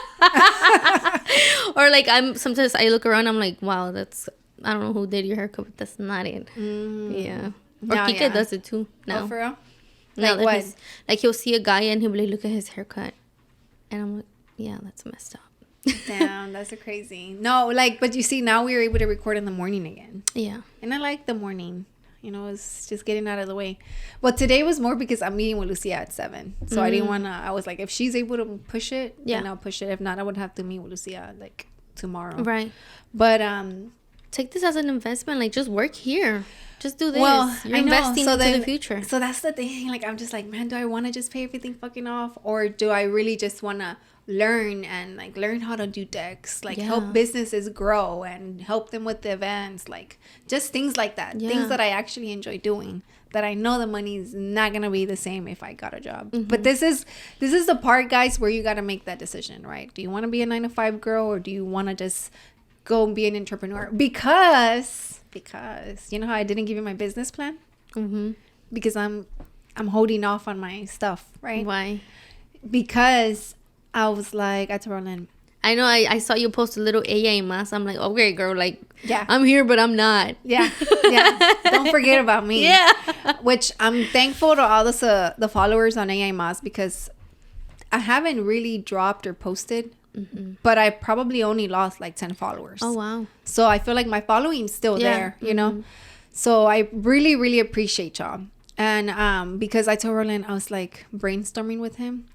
Or like sometimes I look around, I'm like, wow, I don't know who did your haircut, but that's not it. Yeah. Or Kika does it too now. Oh, for real? Like what? Like he'll see a guy and he'll be like, look at his haircut. And I'm like, yeah, that's messed up. Damn, that's crazy. No, like, but you see, now we are able to record in the morning again. Yeah. And I like the morning. You know, it's just getting out of the way. Well, today was more because I'm meeting with Lucia at 7. So I didn't want to, I was like, if she's able to push it, then I'll push it. If not, I would have to meet with Lucia like tomorrow. Right. But take this as an investment. Like, just work here. Just do this. Well, you're investing into the future. So that's the thing. Like, I'm just like, man, do I want to just pay everything fucking off? Or do I really just want to learn and, like, learn how to do decks? Like, help businesses grow and help them with the events. Like, just things like that. Yeah. Things that I actually enjoy doing. That I know the money is not going to be the same if I got a job. Mm-hmm. But this is the part, guys, where you got to make that decision, right? Do you want to be a 9-to-5 girl, or do you want to just go and be an entrepreneur? Because you know how I didn't give you my business plan? Mm-hmm. Because I'm holding off on my stuff, right? Why? Because I was like, I told Roland, I know I saw you post a little AA mask. I'm like, okay, girl, like, I'm here, but I'm not. Yeah. Don't forget about me. Yeah. Which I'm thankful to all the followers on AA mask, because I haven't really dropped or posted, but I probably only lost like 10 followers. Oh, wow. So I feel like my following's still there, you know? So I really, really appreciate y'all. And because I told Roland, I was like brainstorming with him.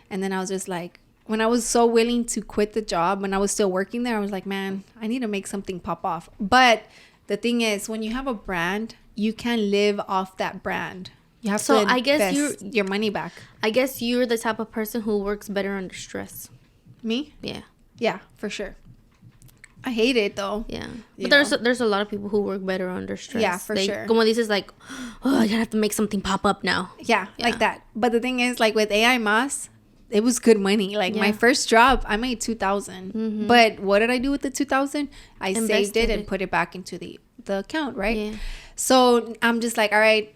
And then I was just like, when I was so willing to quit the job, when I was still working there, I was like, man, I need to make something pop off. But the thing is, when you have a brand, you can live off that brand. You have to invest your money back. I guess you're the type of person who works better under stress. Me? Yeah. Yeah, for sure. I hate it though. Yeah. But there's a lot of people who work better under stress. Yeah, for sure. Como dices, like, oh, I gotta have to make something pop up now. Yeah, like that. But the thing is, like with AI Mas, it was good money. Like my first job, I made $2,000. But what did I do with the $2,000? I saved it and put it back into the account, right? Yeah. So I'm just like, all right.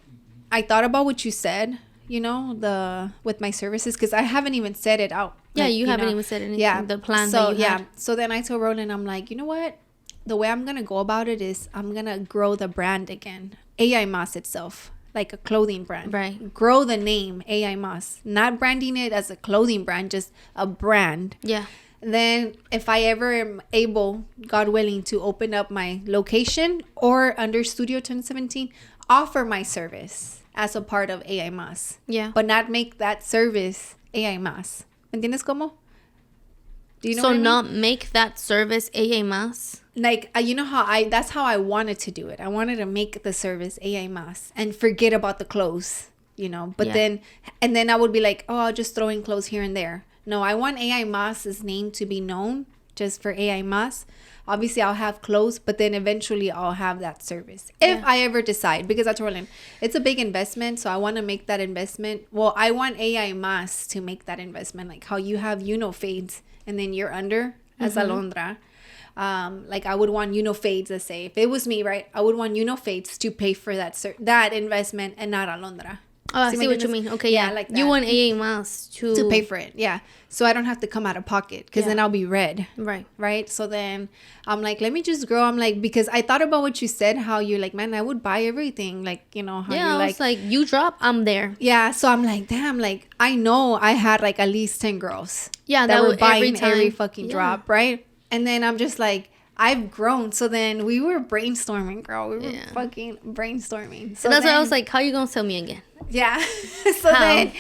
I thought about what you said, you know, with my services, because I haven't even said it out. Yeah, like, you haven't even said anything. Yeah, the plan that you had. So then I told Roland, I'm like, you know what? The way I'm gonna go about it is I'm gonna grow the brand again, AI Mas itself. Like a clothing brand. Right. Grow the name AI Mas. Not branding it as a clothing brand, just a brand. Yeah. Then if I ever am able, God willing, to open up my location or under Studio 2017, offer my service as a part of AI Mas. Yeah. But not make that service AI Mas. ¿Me entiendes cómo? Do you know what I mean? Not make that service AA Mas? Like, you know how that's how I wanted to do it. I wanted to make the service AA Mas and forget about the clothes, you know. But then I would be like, oh, I'll just throw in clothes here and there. No, I want AI Mas's name to be known just for AI Mas. Obviously, I'll have clothes, but then eventually I'll have that service. If I ever decide, because I told him, it's a big investment, so I want to make that investment. Well, I want AI Mas to make that investment, like how you have fades and then you're under as Alondra. Like I would want fades, let's say. If it was me, right, I would want fades to pay for that investment and not Alondra. Oh, I see what you mean. Okay, yeah. Like that. You want AA Mas to pay for it, yeah. So I don't have to come out of pocket, because then I'll be red. Right. So then I'm like, let me just grow. I'm like, because I thought about what you said, how you're like, man, I would buy everything. Like, you know, how I was like, you drop, I'm there. Yeah. So I'm like, damn, like, I know I had like at least 10 girls. Yeah, that were buying every fucking drop, right? And then I'm just like, I've grown. So then we were brainstorming, girl. We were fucking brainstorming. So that's why I was like, how you gonna sell me again? Yeah. So then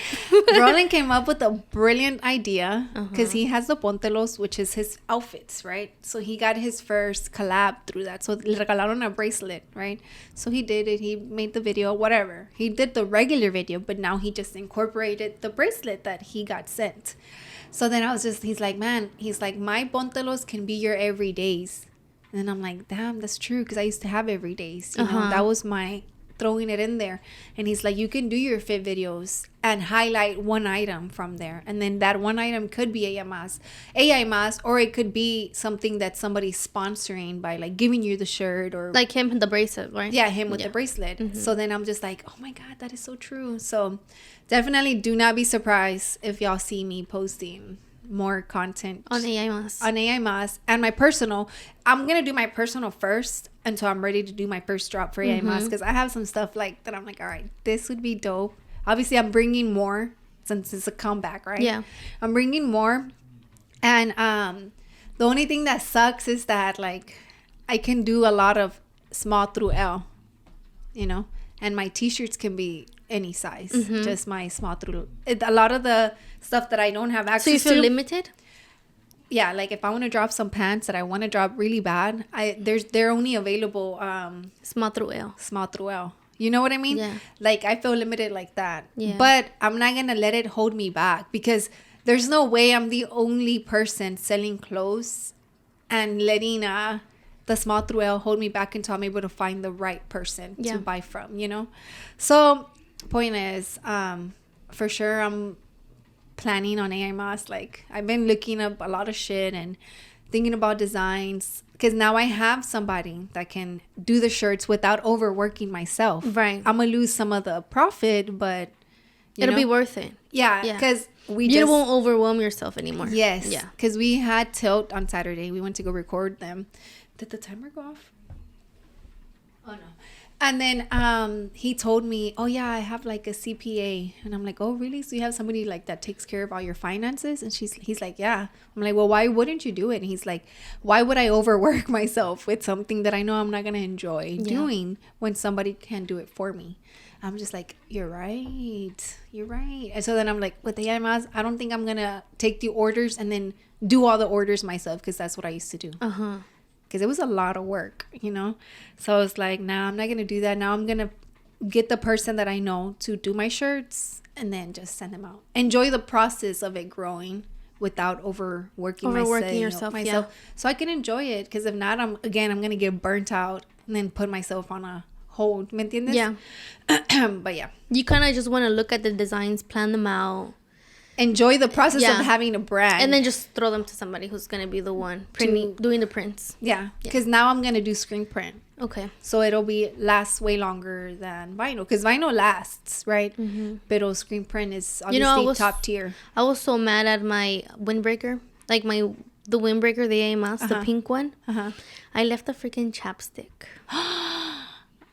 Roland came up with a brilliant idea, because he has the pontelos, which is his outfits, right? So he got his first collab through that. So le regalaron a bracelet, right? So he did it. He made the video, whatever. He did the regular video, but now he just incorporated the bracelet that he got sent. So then he's like, my pontelos can be your everydays. And then I'm like, damn, that's true. Because I used to have everydays. You know, that was my throwing it in there. And he's like, you can do your fit videos and highlight one item from there. And then that one item could be AI Mas, or it could be something that somebody's sponsoring by like giving you the shirt, or like him with the bracelet, right? Yeah, him with the bracelet. So then I'm just like, oh my God, that is so true. So definitely do not be surprised if y'all see me posting more content on AI Mas. And my personal. I'm gonna do my personal first until I'm ready to do my first drop for AI Mas, because I have some stuff like that. I'm like, all right, this would be dope. Obviously, I'm bringing more since it's a comeback, right? Yeah, I'm bringing more. And the only thing that sucks is that like I can do a lot of small through L, you know, and my t-shirts can be any size, just my small through. A lot of the stuff that I don't have access to. So you feel limited? yeah, like if I want to drop some pants that I want to drop really bad, they're only available small through L. Small through L. You know what I mean? Yeah. Like I feel limited like that. Yeah. But I'm not gonna let it hold me back, because there's no way I'm the only person selling clothes and letting the small through L hold me back until I'm able to find the right person to buy from, you know? So point is, for sure I'm planning on AI Mas. Like I've been looking up a lot of shit and thinking about designs, because now I have somebody that can do the shirts without overworking myself. Right. I'm gonna lose some of the profit, but it'll be worth it. Yeah, because you won't overwhelm yourself anymore. Yes. Yeah. Because we had Tilt on Saturday. We went to go record them. Did the timer go off? Oh no. And then he told me, oh yeah, I have like a CPA. And I'm like, oh really? So you have somebody like that takes care of all your finances? And he's like, yeah. I'm like, well, why wouldn't you do it? And he's like, why would I overwork myself with something that I know I'm not going to enjoy doing when somebody can do it for me? I'm just like, you're right. And so then I'm like, with the IMAs, I don't think I'm going to take the orders and then do all the orders myself, because that's what I used to do. Because it was a lot of work, you know? So I was like, nah, I'm not going to do that. Now I'm going to get the person that I know to do my shirts and then just send them out. Enjoy the process of it growing without overworking myself. Yeah. So I can enjoy it, because if not, I'm going to get burnt out and then put myself on a hold. ¿Me entiendes? Yeah. But yeah. You kind of just want to look at the designs, plan them out. Enjoy the process of having a brand. And then just throw them to somebody who's going to be the one doing the prints. Yeah. Because now I'm going to do screen print. Okay. So it'll last way longer than vinyl. Because vinyl lasts, right? But screen print is obviously top tier. I was so mad at my windbreaker. Like the windbreaker, the AMS, the pink one. I left the freaking chapstick.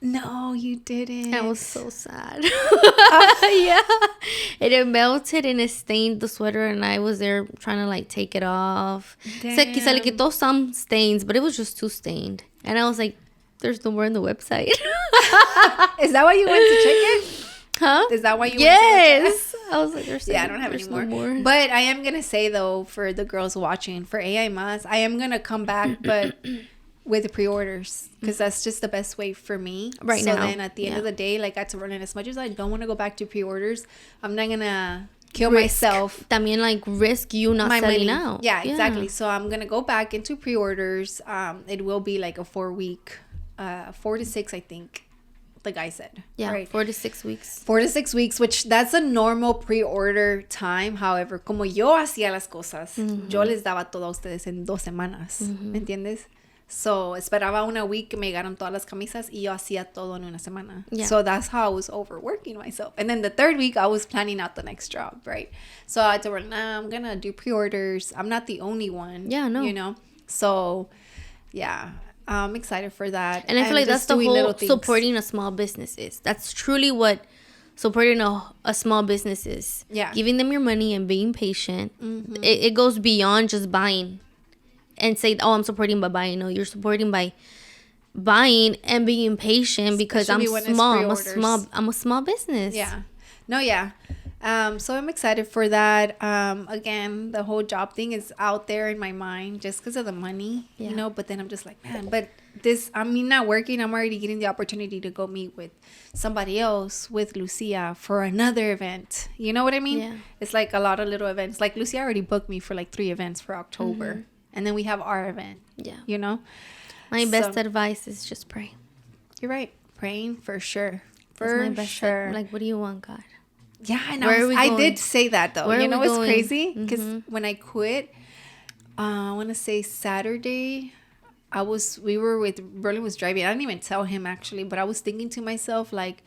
No, you didn't. I was so sad. Yeah. It melted and it stained the sweater, and I was there trying to like take it off. Damn. Se le quitó some stains, but it was just too stained. And I was like, there's no more on the website. Is that why you went to check it? Huh? Is that why you went to check it? I was like, I don't have any more. But I am going to say, though, for the girls watching, for AI Mas, I am going to come back, but with pre-orders, because that's just the best way for me right now. So then at the end of the day, like I told Roland, as much as I don't want to go back to pre-orders, I'm not gonna kill myself. También like risk you not selling out. Yeah, exactly. So I'm gonna go back into pre-orders. It will be like a 4-week, 4 to 6, I think the guy said. Yeah, right? 4 to 6 weeks. 4 to 6 weeks, which that's a normal pre-order time. However, como yo hacía las cosas, yo les daba todo a ustedes en 2 semanas. ¿Me entiendes? So, esperaba una week que me llegaron todas las camisas y yo hacía todo en una semana. Yeah. So, that's how I was overworking myself. And then the 3rd week, I was planning out the next job, right? So, I told her, nah, I'm going to do pre-orders. I'm not the only one. Yeah, no. You know? So, yeah. I'm excited for that. And I feel like that's the whole supporting a small business is. That's truly what supporting a small business is. Yeah. Giving them your money and being patient. It goes beyond just buying. And say, oh, I'm supporting by buying. No, you're supporting by buying and being patient, because I'm small. I'm a small business. Yeah. No, yeah. So I'm excited for that. Again, the whole job thing is out there in my mind just because of the money, you know. But then I'm just like, man, but I'm not working. I'm already getting the opportunity to go meet with somebody else, with Lucia, for another event. You know what I mean? Yeah. It's like a lot of little events. Like Lucia already booked me for like 3 events for October. And then we have our event. Yeah. You know? My best advice is just pray. You're right. Praying for sure. For sure. Like, what do you want, God? Yeah, and I did say that, though. You know what's crazy? Because when I quit, I want to say Saturday, Roland was driving. I didn't even tell him, actually. But I was thinking to myself, like,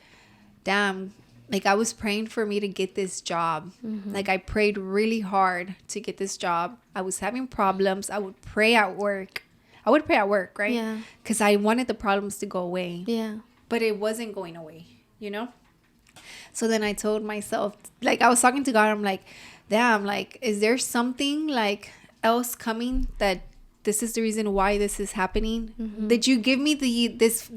damn. Like, I was praying for me to get this job. Like, I prayed really hard to get this job. I was having problems. I would pray at work. Right? Yeah. Because I wanted the problems to go away. Yeah. But it wasn't going away, you know? So then I told myself, like, I was talking to God. I'm like, damn, like, is there something, like, else coming that this is the reason why this is happening? Did you give me this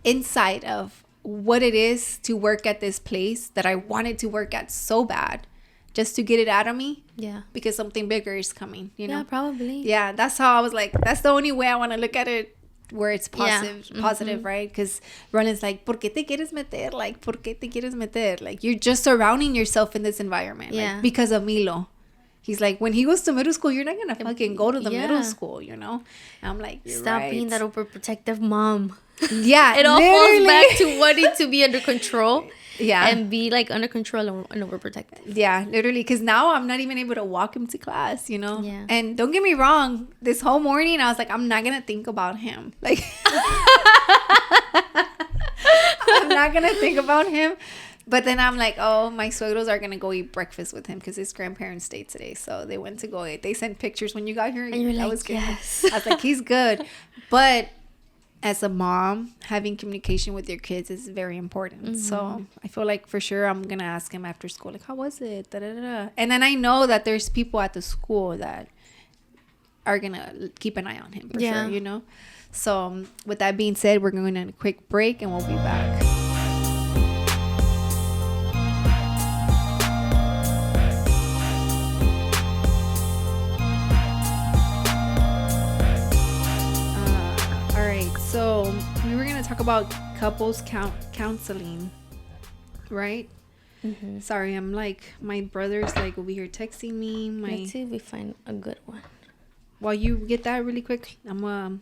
insight of what it is to work at this place that I wanted to work at so bad, just to get it out of me. Yeah. Because something bigger is coming, you know? Yeah, probably. Yeah, that's how I was like, that's the only way I want to look at it, where it's positive, right? Because Ronnie's like, ¿por qué te quieres meter? Like, ¿por qué te quieres meter? Like, you're just surrounding yourself in this environment. Yeah. Like, because of Milo. He's like, when he goes to middle school, you're not going to fucking go to the middle school, you know? And I'm like, stop being that overprotective mom. Yeah. It all falls back to wanting to be under control. Yeah. And be like under control and overprotective. Yeah, literally. Because now I'm not even able to walk him to class, you know? Yeah. And don't get me wrong. This whole morning, I was like, I'm not going to think about him. Like, I'm not going to think about him. But then I'm like, oh, my suegros are going to go eat breakfast with him because his grandparents stayed today. So they went to go eat. They sent pictures when you got here. And you're like, was good. yes. I was like, he's good. But as a mom, having communication with your kids is very important. Mm-hmm. So I feel like for sure I'm going to ask him after school, like, how was it? Da, da, da, da. And then I know that there's people at the school that are going to keep an eye on him for sure, you know? So with that being said, we're going on a quick break and we'll be back. So we were going to talk about couples counseling, right? Mm-hmm. Sorry, I'm like, my brother's like over here texting me. Let's see if we find a good one. While you get that really quick, I'll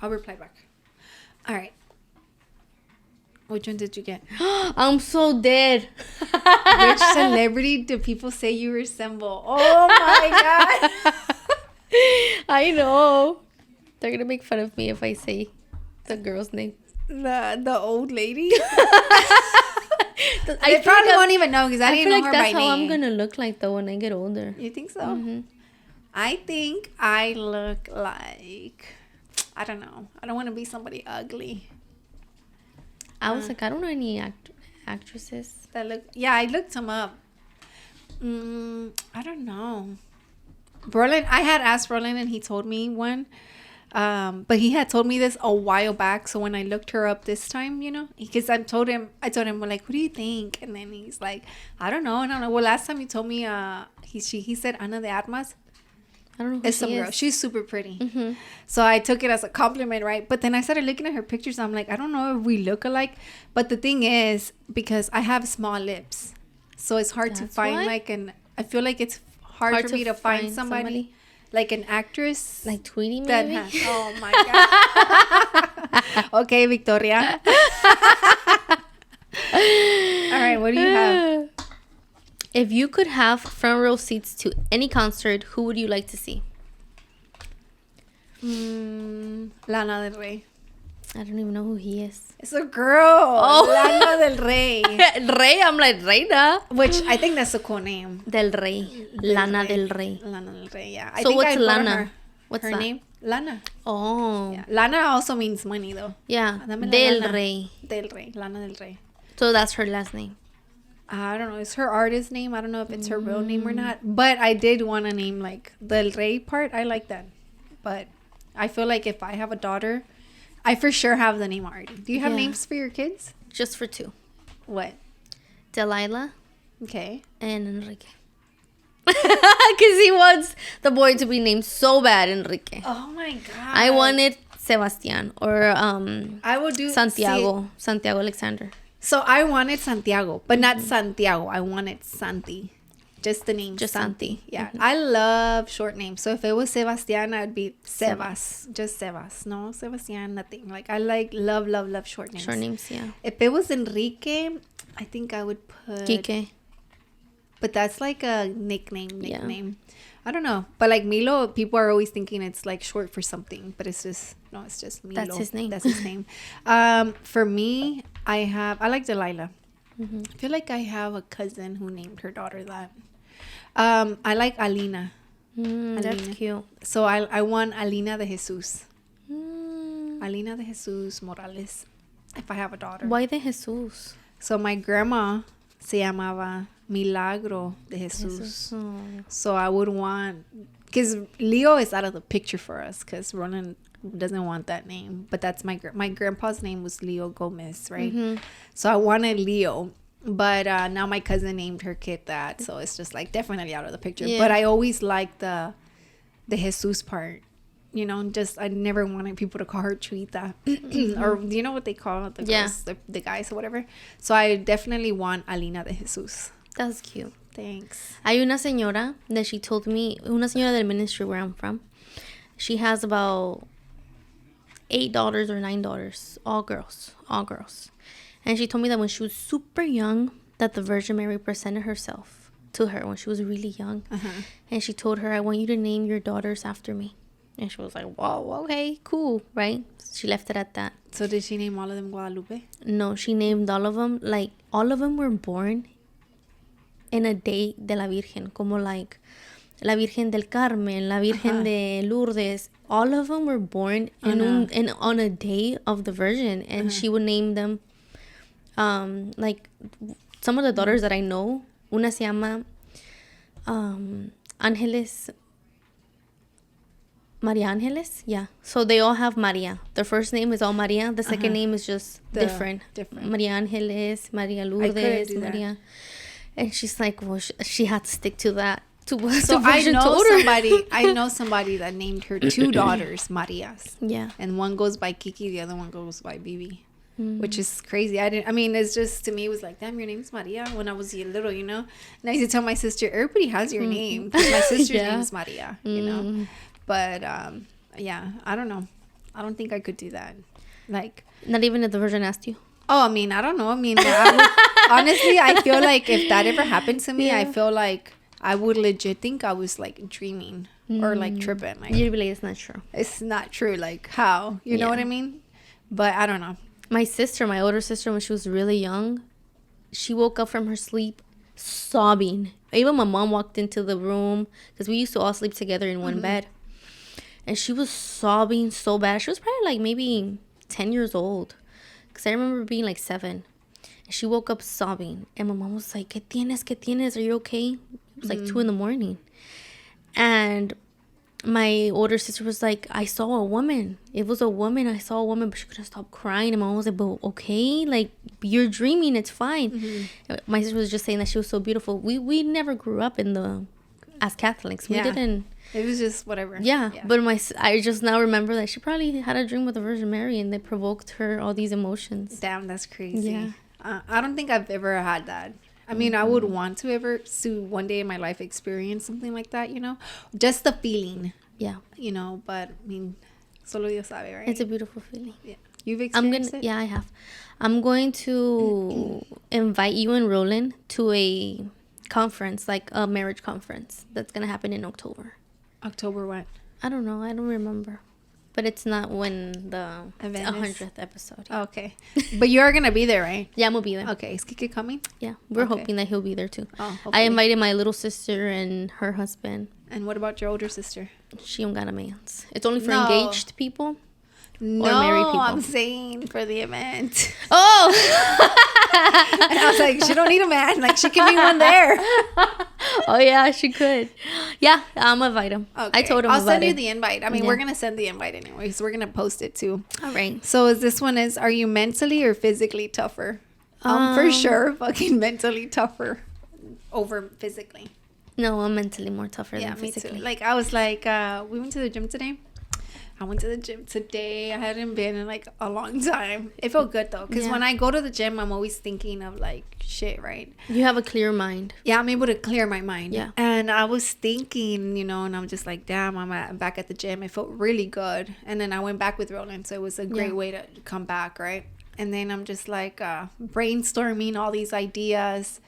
reply back. All right. Which one did you get? I'm so dead. Which celebrity do people say you resemble? Oh my God. I know. They're going to make fun of me if I say the girl's name. The old lady? I probably won't even know because I didn't know her by name. I feel like that's how I'm going to look like though when I get older. You think so? Mm-hmm. I think I look like, I don't know. I don't want to be somebody ugly. I was like, I don't know any actresses that look. Yeah, I looked them up. I don't know. Brolin, I had asked Brolin and he told me one. But he had told me this a while back. So when I looked her up this time, you know, because I told him, well, like, what do you think? And then he's like, I don't know. Well, last time you told me, he said Ana de Armas. I don't know who it's some she girl. is. She's super pretty. Mm-hmm. So I took it as a compliment, right? But then I started looking at her pictures. I'm like, I don't know if we look alike. But the thing is, because I have small lips, so it's hard to find I feel like it's hard for me to find somebody. Like an actress. Like Tweety, maybe? Oh, my God. Okay, Victoria. All right, what do you have? If you could have front row seats to any concert, who would you like to see? Lana del Rey. I don't even know who he is. It's a girl. Oh. Lana del Rey. Rey, I'm like Reina. Which I think that's a cool name. Del Rey. Lana del Rey. Lana del Rey, yeah. So what's Lana? What's her name? Lana. Oh. Yeah. Lana also means money, though. Yeah. Del Rey. Del Rey. Lana del Rey. So that's her last name. I don't know. It's her artist name. I don't know if it's her real name or not. But I did want to name, like, Del Rey part. I like that. But I feel like if I have a daughter, I for sure have the name already. Do you have names for your kids? Just for two. What? Delilah. Okay. And Enrique. Because he wants the boy to be named so bad, Enrique. Oh, my God. I wanted Sebastian or I will do Santiago. Santiago Alexander. So I wanted Santiago, but not Santiago. I wanted Santi. Just the name. Just Santi. Yeah. I love short names. So if it was Sebastian, I'd be Sebas. Just Sebas. No, Sebastian, nothing. Like, I love short names. Short names, yeah. If it was Enrique, I think I would put... Kike. But that's like a nickname. Yeah. I don't know. But like Milo, people are always thinking it's like short for something. But it's just Milo. That's his name. That's his name. For me, I like Delilah. Mm-hmm. I feel like I have a cousin who named her daughter that. I like Alina. That's cute. So I want Alina de Jesus. Alina de Jesus Morales. If I have a daughter. Why de Jesus? So my grandma se llamaba Milagro de Jesus. So I would want... Because Leo is out of the picture for us. Because Ronan doesn't want that name. But that's my grandpa's name was Leo Gomez, right? Mm-hmm. So I wanted Leo. But now my cousin named her kid that, so it's just like definitely out of the picture. Yeah. But I always liked the Jesus part. You know, just I never wanted people to call her Chuita or you know what they call the girls, the guys or whatever. So I definitely want Alina de Jesus. That's cute. Thanks. Hay una señora that she told me, una señora del ministry where I'm from. She has about 8 daughters or 9 daughters, all girls. And she told me that when she was super young, that the Virgin Mary presented herself to her when she was really young. And she told her, I want you to name your daughters after me. And she was like, whoa, okay, cool, right? She left it at that. So did she name all of them Guadalupe? No, she named all of them, like, all of them were born in a day de la Virgen, como like la Virgen del Carmen, la Virgen de Lourdes. All of them were born on a day of the Virgin, and she would name them. Like some of the daughters that I know, una se llama Ángeles. Maria Ángeles, yeah. So they all have Maria. Their first name is all Maria. The second name is just different. Maria Ángeles, Maria Lourdes, Maria. And she's like, well, she had to stick to that. So I know somebody that named her 2 daughters Marias. Yeah. And one goes by Kiki, the other one goes by Bibi. Which is crazy. It's just, to me, it was like, damn, your name's Maria when I was little, you know? And I used to tell my sister, everybody has your name. My sister's name is Maria, you know? But, yeah, I don't know. I don't think I could do that. Like, not even if the Virgin asked you? Oh, I don't know. Honestly, I feel like if that ever happened to me, I feel like I would legit think I was, like, dreaming or, like, tripping. Like, you'd be like, it's not true. It's not true. Like, how? You know what I mean? But I don't know. My older sister, when she was really young, she woke up from her sleep sobbing. Even my mom walked into the room because we used to all sleep together in one bed. And she was sobbing so bad. She was probably like maybe 10 years old. Because I remember being like 7. And she woke up sobbing. And my mom was like, ¿Qué tienes? Are you okay? It was like 2 a.m. And my older sister was like, I saw a woman. It was a woman. I saw a woman, but she couldn't stop crying. And my mom was like, but okay, like, you're dreaming. It's fine. My sister was just saying that she was so beautiful. We never grew up as Catholics. We didn't. It was just whatever. Yeah. But I just now remember that she probably had a dream with the Virgin Mary and they provoked her all these emotions. Damn, that's crazy. Yeah. I don't think I've ever had that. I mean, I would want to one day in my life experience something like that, you know? Just the feeling. Yeah. You know, but I mean, solo Dios sabe, right? It's a beautiful feeling. Yeah. You've experienced it? Yeah, I have. I'm going to invite you and Roland to a conference, like a marriage conference that's going to happen in October. October what? I don't know. I don't remember. But it's not when the event 100th episode. Oh, okay. But you're going to be there, right? Yeah, I'm going to be there. Okay. Is Kiki coming? Yeah. We're hoping that he'll be there too. Oh, hopefully. I invited my little sister and her husband. And what about your older sister? She don't got a man's. It's only for engaged people. No, or married people. I'm saying for the event. Oh! And I was like, she don't need a man. Like, she can be one there. Oh, yeah, she could. Yeah, I'm going to invite him. Okay. I told him I'll send you the invite. I mean, we're going to send the invite anyway, so we're going to post it too. All right. So this one is, are you mentally or physically tougher? For sure, fucking mentally tougher over physically. No, I'm mentally more tougher than physically. Me too. Like, I was like, we went to the gym today. I went to the gym today. I hadn't been in like a long time. It felt good though, because when I go to the gym, I'm always thinking of like shit, right? You have a clear mind. Yeah, I'm able to clear my mind. Yeah. And I was thinking, you know, and I'm just like, damn, I'm back at the gym. It felt really good. And then I went back with Roland, so it was a great way to come back, right? And then I'm just like brainstorming all these ideas.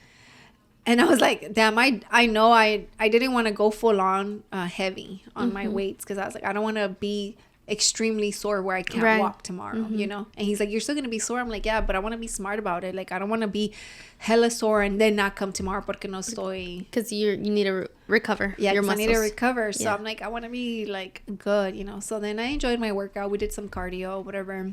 And I was like, damn, I know I didn't want to go full on heavy on my weights, because I was like, I don't want to be extremely sore where I can't walk tomorrow, you know? And he's like, you're still going to be sore. I'm like, yeah, but I want to be smart about it. Like, I don't want to be hella sore and then not come tomorrow porque no estoy. Because you need to recover your muscles. I need to recover. So I'm like, I want to be like good, you know? So then I enjoyed my workout. We did some cardio, whatever.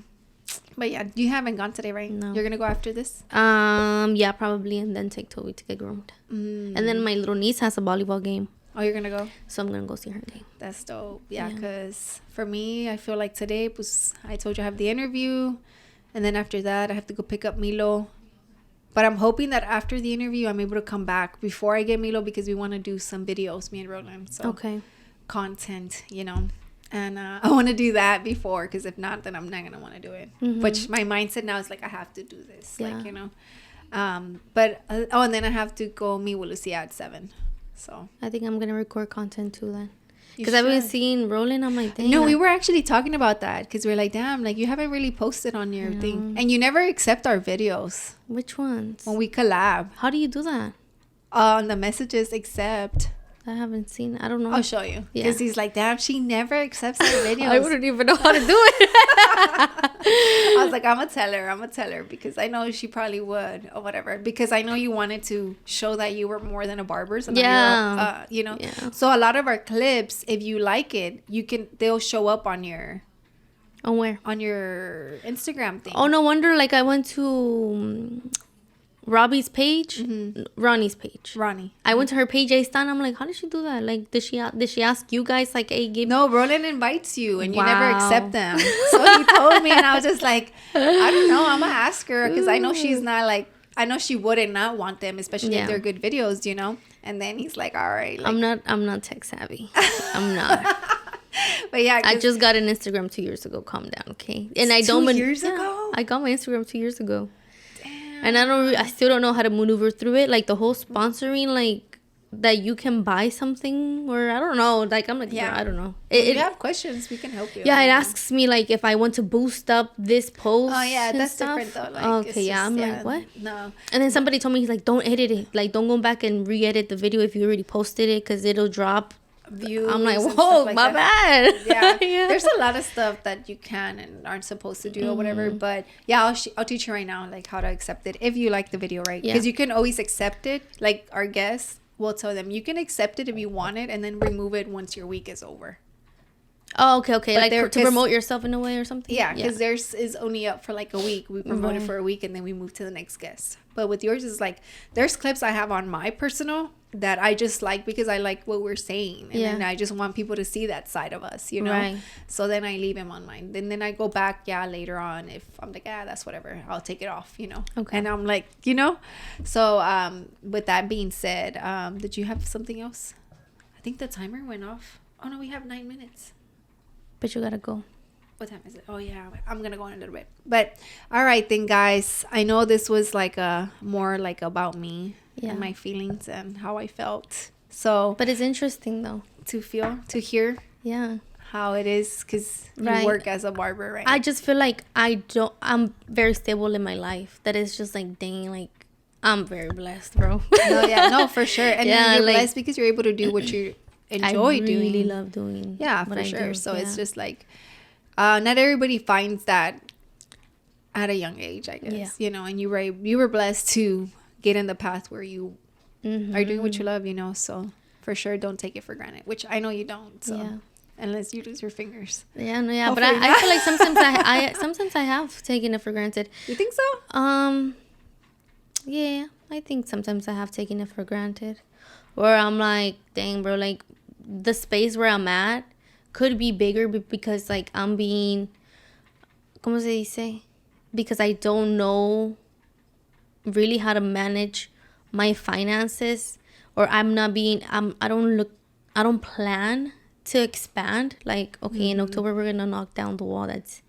But yeah, you haven't gone today, right? No. You're going to go after this? Yeah, probably. And then take Toby to get groomed. And then my little niece has a volleyball game. Oh, you're going to go? So I'm going to go see her game. That's dope. Yeah, because for me, I feel like today, I told you I have the interview. And then after that, I have to go pick up Milo. But I'm hoping that after the interview, I'm able to come back before I get Milo, because we want to do some videos, me and Roland. So okay. Content, and I want to do that before, because if not, then I'm not gonna want to do it. Which my mindset now is like, I have to do this, but and then I have to go meet with Lucia at 7. So I think I'm gonna record content too then, because I've been seeing Rolling on my thing. No, we were actually talking about that, because we're like, damn, like you haven't really posted on your thing, and you never accept our videos. Which ones? When we collab. How do you do that? On the messages, accept. I haven't seen. I don't know. I'll show you. Because he's like, damn, she never accepts our videos. I wouldn't even know how to do it. I was like, I'm going to tell her. Because I know she probably would. Or whatever. Because I know you wanted to show that you were more than a barber. So Yeah. So a lot of our clips, if you like it, they'll show up on your... On where? On your Instagram thing. Oh, no wonder. Like, I went to... Robbie's page, Ronnie's page. Ronnie. I went to her page. I'm like, how did she do that? Like, did she ask you guys like, hey, give? No, Roland invites you and you never accept them. So he told me, and I was just like, I don't know. I'm gonna ask her, because I know she's not like, I know she wouldn't not want them, especially if they're good videos, And then he's like, all right. Like, I'm not tech savvy. I'm not. But yeah, I just got an Instagram 2 years ago. Calm down, okay? And I don't. 2 years ago. I got my Instagram 2 years ago. And I still don't know how to maneuver through it. Like, the whole sponsoring, like, that you can buy something, or I don't know. Like, I'm like, I don't know. If you have questions, we can help you. Yeah, it asks me, like, if I want to boost up this post. Oh, yeah, that's stuff. different, though. Like, okay, I'm like, what? No. And then somebody told me, he's like, don't edit it. Like, don't go back and re-edit the video if you already posted it, because it'll drop views. I'm like, whoa, like my bad. Yeah. There's a lot of stuff that you can and aren't supposed to do or whatever. But yeah, I'll teach you right now, like, how to accept it if you like the video, right? Because you can always accept it. Like, our guests will tell them, you can accept it if you want it, and then remove it once your week is over. Oh, okay. But like, to promote yourself in a way or something? Yeah, because theirs is only up for like a week. We promote it for a week, and then we move to the next guest. But with yours, is like, there's clips I have on my personal that I just like, because I like what we're saying. And then I just want people to see that side of us, Right. So then I leave him on mine. And then I go back, later on, if I'm like, that's whatever, I'll take it off, Okay. And I'm like, So with that being said, did you have something else? I think the timer went off. Oh, no, we have 9 minutes. But you gotta go. What time is it? Oh, yeah. I'm going to go in a little bit. But, all right, then, guys. I know this was, like, more, like, about me and my feelings and how I felt. So. But it's interesting, though. To hear. Yeah. How it is, because you work as a barber, right? I just feel like I'm very stable in my life. That is just, like, dang, like, I'm very blessed, bro. No, for sure. And you're blessed because you're able to do what you enjoy doing. I really love doing. Yeah, for sure. So it's just, like. Not everybody finds that at a young age, I guess, and you were blessed to get in the path where you are doing what you love, so for sure, don't take it for granted, which I know you don't. So unless you lose your fingers. Yeah, no, yeah. But I feel like sometimes I have taken it for granted. You think so? Yeah, I think sometimes I have taken it for granted, or I'm like, dang, bro, like the space where I'm at could be bigger because, like, I'm being, ¿cómo se dice? Because I don't know really how to manage my finances, or I don't plan to expand. Like, okay, in October, we're going to knock down the wall that's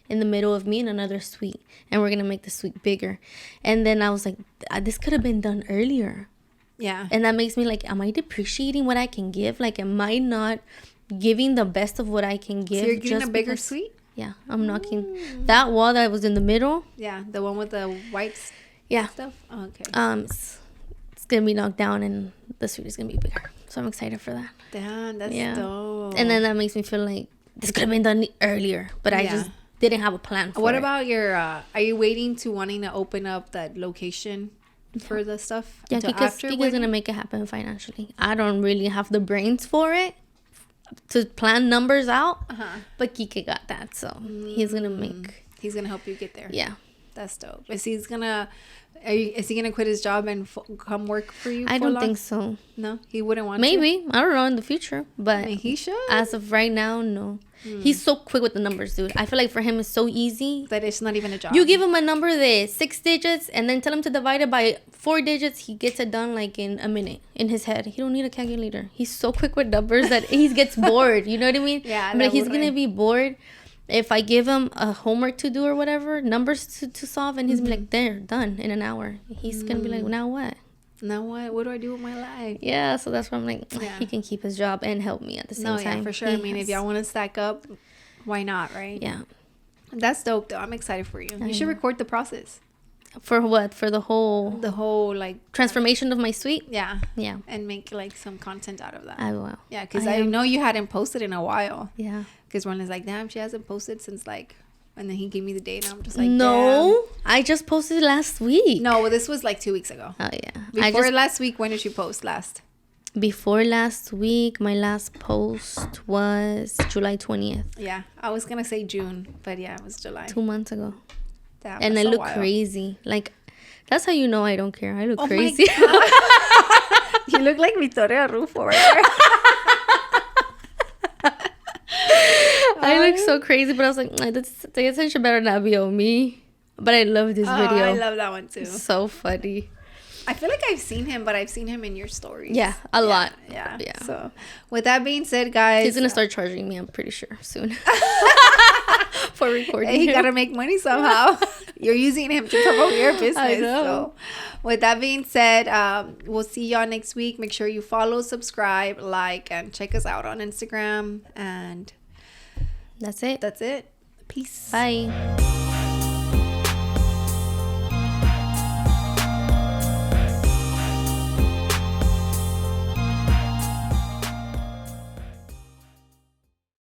in the middle of me and another suite, and we're going to make the suite bigger. And then I was like, this could have been done earlier. Yeah. And that makes me like, am I depreciating what I can give? Like, am I not giving the best of what I can give? So you're getting a bigger suite? Yeah, I'm knocking that wall that was in the middle. Yeah, the one with the white stuff. Oh, okay. It's gonna be knocked down, and the suite is gonna be bigger. So I'm excited for that. Damn, that's dope. And then that makes me feel like this could have been done earlier, but I just didn't have a plan for it. What about your? Are you waiting to wanting to open up that location for the stuff? Yeah, because Kika's gonna make it happen financially. I don't really have the brains for it to plan numbers out, but Kike got that, so he's gonna help you get there. Yeah, that's dope. Is he gonna quit his job and come work for you? I don't think so. No, he wouldn't want to. I don't know in the future, but he should. As of right now, no. He's so quick with the numbers, dude. I feel like for him it's so easy that it's not even a job. You give him a number that's 6 digits and then tell him to divide it by 4 digits. He gets it done like in a minute in his head. He don't need a calculator. He's so quick with numbers that he gets bored. You know what I mean? Yeah. But he's gonna be bored if I give him a homework to do or whatever, numbers to solve, and he's gonna be like, there, done in an hour. He's gonna be like, now what? Now what? What do I do with my life? Yeah, so that's why I'm like, he can keep his job and help me at the same time. Yeah, for sure. I mean, if y'all want to stack up, why not, right? Yeah. That's dope, though. I'm excited for you. You should record the process. For what? For the whole like transformation of my suite? Yeah. Yeah. And make like some content out of that. I will. Yeah, because I know you hadn't posted in a while. Yeah. Because Ronnie's like, damn, she hasn't posted since like, and then he gave me the date, and I'm just like, no, damn. I just posted last week. No, well, this was like 2 weeks ago. Oh yeah. Before last week, when did you post last? Before last week, my last post was July 20th. Yeah, I was gonna say June, but yeah, it was July. 2 months ago. Damn, and I look crazy. Like, that's how you know I don't care. I look crazy. You look like Victoria Rufo right there. I look so crazy, but I was like, the attention better not be on me. But I love this video. I love that one too. So funny. I feel like I've seen him, but I've seen him in your stories. Yeah, a lot. Yeah. So, with that being said, guys, he's gonna start charging me, I'm pretty sure, soon. For recording. Hey, you gotta make money somehow. You're using him to promote your business. I know. So, with that being said, we'll see y'all next week. Make sure you follow, subscribe, like, and check us out on Instagram. And that's it. Peace. Bye.